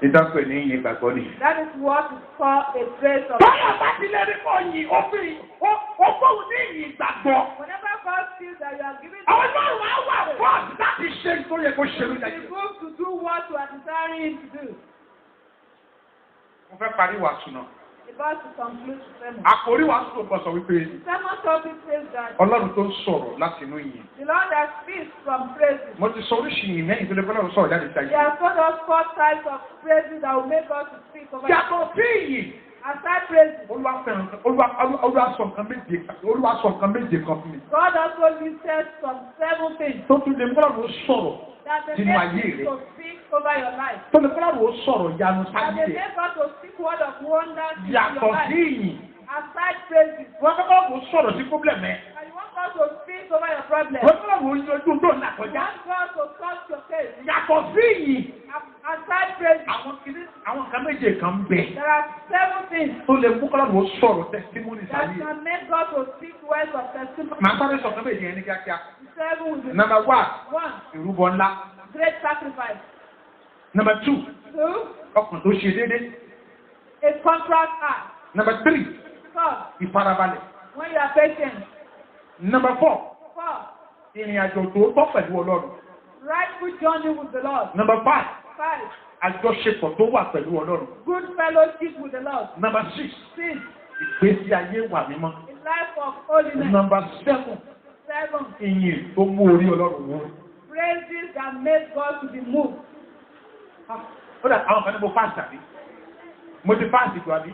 Ìdáǹpẹ̀ ní ìyìn ìgbàgbọ́ ni. That is what is called a praise of Bọ́lá bá ti lè rí kọ́ yìn òfin ó fóun ní ìyìn ìgbàgbọ́. whenever God feels that you are giving Àwọn ọlọ́run á wà fọ́ọ̀sì láti ṣe tó yẹ kó ṣe lórí the ayé. book to do what you are desiring him to do. Mo fẹ́ parí wàásù náà. About to conclude the sermon. Àkòrí wàásù tó kọ sọ wípé The sermon topic says that Ọlọ́run tó ń sọ̀rọ̀ láti inú ìyìn. the Lord that speaks from praises. Mo ti sọ oríṣi ìyìn mẹ́yìn tó lè fọ́lọ́run sọ̀rọ̀ jáde sí He ayé. has told us 4 types of praises that will make us to speak over you. Yàtọ̀ sí ìyìn. Aside praises, Olúwa sọ nǹkan méje kan fún mi. God also listed some 7 things Tó tún lè fọ́lọ́run sọ̀rọ̀ that they sínú make ayé you rẹ̀. to speak over your life. Tó lè fọ́lọ́run sọ̀rọ̀ yanu That sáyé they rẹ̀. make us to speak word of wonders in Yàtọ̀ your sí life. ìyìn. Aside praises, Wọ́n fọ́lọ́run sọ̀rọ̀ sí pọ́blẹ̀mù ẹ̀. and you want God to speak over your problem. Wọ́n fọ́lọ́run yanjú tó ń là You kọjá. want God to solve your case. Yàtọ̀ sí ìyìn. Aside praises, Àwọn kan méje kan ń bẹ. there are 7 things Tó lè mú kọ́lọ́run sọ̀rọ̀ tẹ́sítímọ́nì that sáyé. can make God to speak words of testimony. Màá sáré sọ kan méje yẹn ní kíákíá. 7 will be Number 1, 1, ìrúbọ ńlá. great sacrifice. Number 2, 2, ọkàn tó ṣe déédé. a contract act. Number 3, 4, ìfarabalẹ̀. when you are patient. Number 4, 4, ìrìn àjò tòótọ́ pẹ̀lú Ọlọ́run. rightful journey with the Lord. Number 5, 5, àjọṣepọ̀ tó wà pẹ̀lú Ọlọ́run. good fellowship with the Lord. Number 6, 6, ìgbésí ayé wà mímọ́. a life of holiness. Number 7, 7, ìyìn tó mú orí Ọlọ́run wú. praises that make God to be moved. Ó dà àwọn kan ní mo fast àbí? Mo ti fast ìjọ àbí?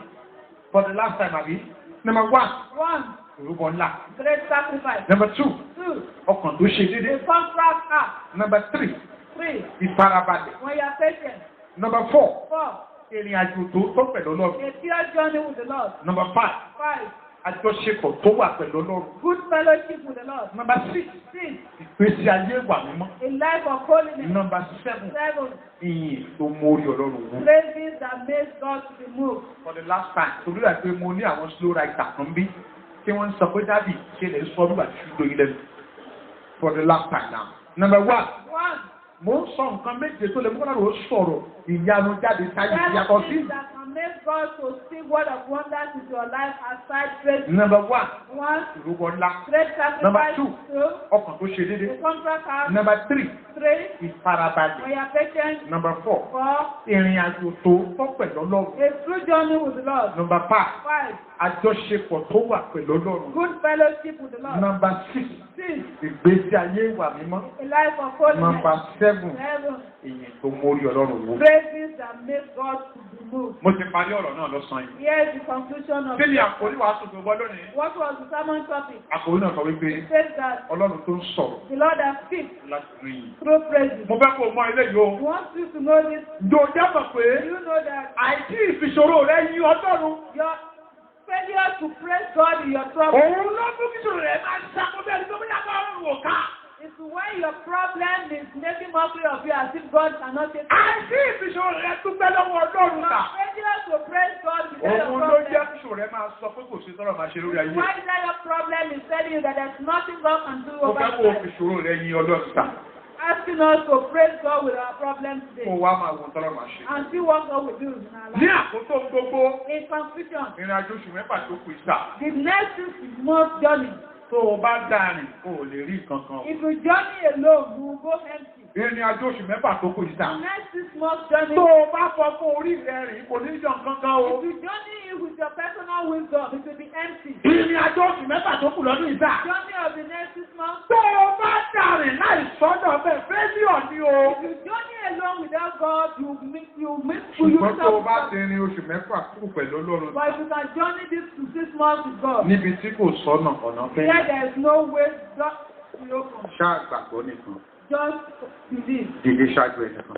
For the last time àbí? Number 1, 1, ìrúbọ ńlá. great sacrifice. Number 2, 2, ọkàn tó ṣe déédé. a contract act. Number 3, 3. Ìfarabalẹ̀. When you are patient. Number 4. 4. Ìrìn àjò tó tọ́ pẹ̀lú Ọlọ́run. A pure journey with the Lord. Number 5. 5. Àjọṣepọ̀ tó wà pẹ̀lú Ọlọ́run. Good fellowship with the Lord. Number 6. 6. Ìgbésí ayé wà mímọ́. A life of holiness. Number 7. 7. Ìyìn tó mórí Ọlọ́run wú. Praises that make God to be moved. For the last time, torí rẹ̀ pé mo ní àwọn slow writer kan bí tí wọ́n ń sọ pé dábì ṣe lè sọ nígbà tí ṣùgbọ́n ilẹ̀ for the last time now. Number 1. 1. Mo ń sọ nǹkan méje tó lè mú kọ́nà ló sọ̀rọ̀ ìyanu jáde sáyé ìyàtọ̀ sí. That can make God to speak word of wonders into your life aside praise. Number 1. 1. Ìrúbọ ńlá. Great sacrifice. Number 2. 2. Ọkàn tó ṣe déédéé. A contract house. Number 3. 3. Ìfarabalẹ̀. When you are patient. Number 4. 4. Ìrìn àjò tó tọ́ pẹ̀lú Ọlọ́run. A true journey with the Lord. Number 5. 5. Àjọṣepọ̀ tó wà pẹ̀lú Ọlọ́run. Good fellowship with the Lord. Number 6. 6. Ìgbésí ayé wà mímọ́. A life of holiness. Number 7. 7. Ìyìn tó mórí Ọlọ́run wú. Praises that make God to be moved. Mo ti parí ọ̀rọ̀ náà lọ́sàn-án yìí. Here is the conclusion of Kí ni àkórí wàásù tó gbọ́ lónìí? what was the sermon topic. Àkórí náà sọ wípé It says that Ọlọ́run tó ń sọ̀rọ̀ the Lord that speaks láti rí yìí. through praises. Mo fẹ́ kó o mọ ilé yìí o. He wants you to know this. Ǹjẹ́ o jẹ́ mọ̀ pé Do you know that àìsí ìfiṣòro rẹ yí Ọlọ́run? your failure to praise God in your trouble Òun ló mú kíṣòro rẹ máa ṣàkóso ẹni tó bóyá bá ọrùn wò ká. is when your problem is making mockery of you as if God cannot take it. Àìsí ìfiṣòro rẹ dúpẹ́ lọ́wọ́ Ọlọ́run Your kà. failure to praise God without your Òun ló jẹ́ problem. kíṣòro rẹ máa sọ pé kò sí tọ́rọ̀ máa ṣe lórí ayé. Why is that your problem is telling you that there's nothing God can do Mo over fẹ́ kó your o life? fiṣòro rẹ yí Ọlọ́run kà. Asking us to praise God with our problems Kó o today wá máa wo tọ́rọ̀ máa ṣe. and see what God will do in our Ní life. àkótó gbogbo, In conclusion, ìrìn àjò oṣù mẹ́fà tó kù ìsà. the next 6 months journey, Tó o bá dárin, o ò lè rí nǹkan kan. if you journey alone, you will go empty. Ìrìn àjò oṣù mẹ́fà tó kù ìsà. The next 6 months journey, Tó o bá fọ fún orí rẹ̀ rìn, kò ní jọ nǹkan kan o. if you journey with your personal wisdom, it will be empty. Ìrìn àjò oṣù mẹ́fà tó kù lọ́dún ìsà. Journey of the next 6 months, Tó o bá dárin láì sọ́dọ̀ bẹ́ẹ̀ fẹ́líọ̀ ni o. if you journey alone without God, you miss Ṣùgbọ́n tó o bá ti rin oṣù mẹ́fà kù pẹ̀lú Ọlọ́run. But if you can journey this to 6 months with God, Níbi tí kò sọ́nà ọ̀nà fẹ́. here there is no way just to open. Ṣáà gbàgbọ́ nìkan. Just believe. Dìde ṣáájú ẹnìkan.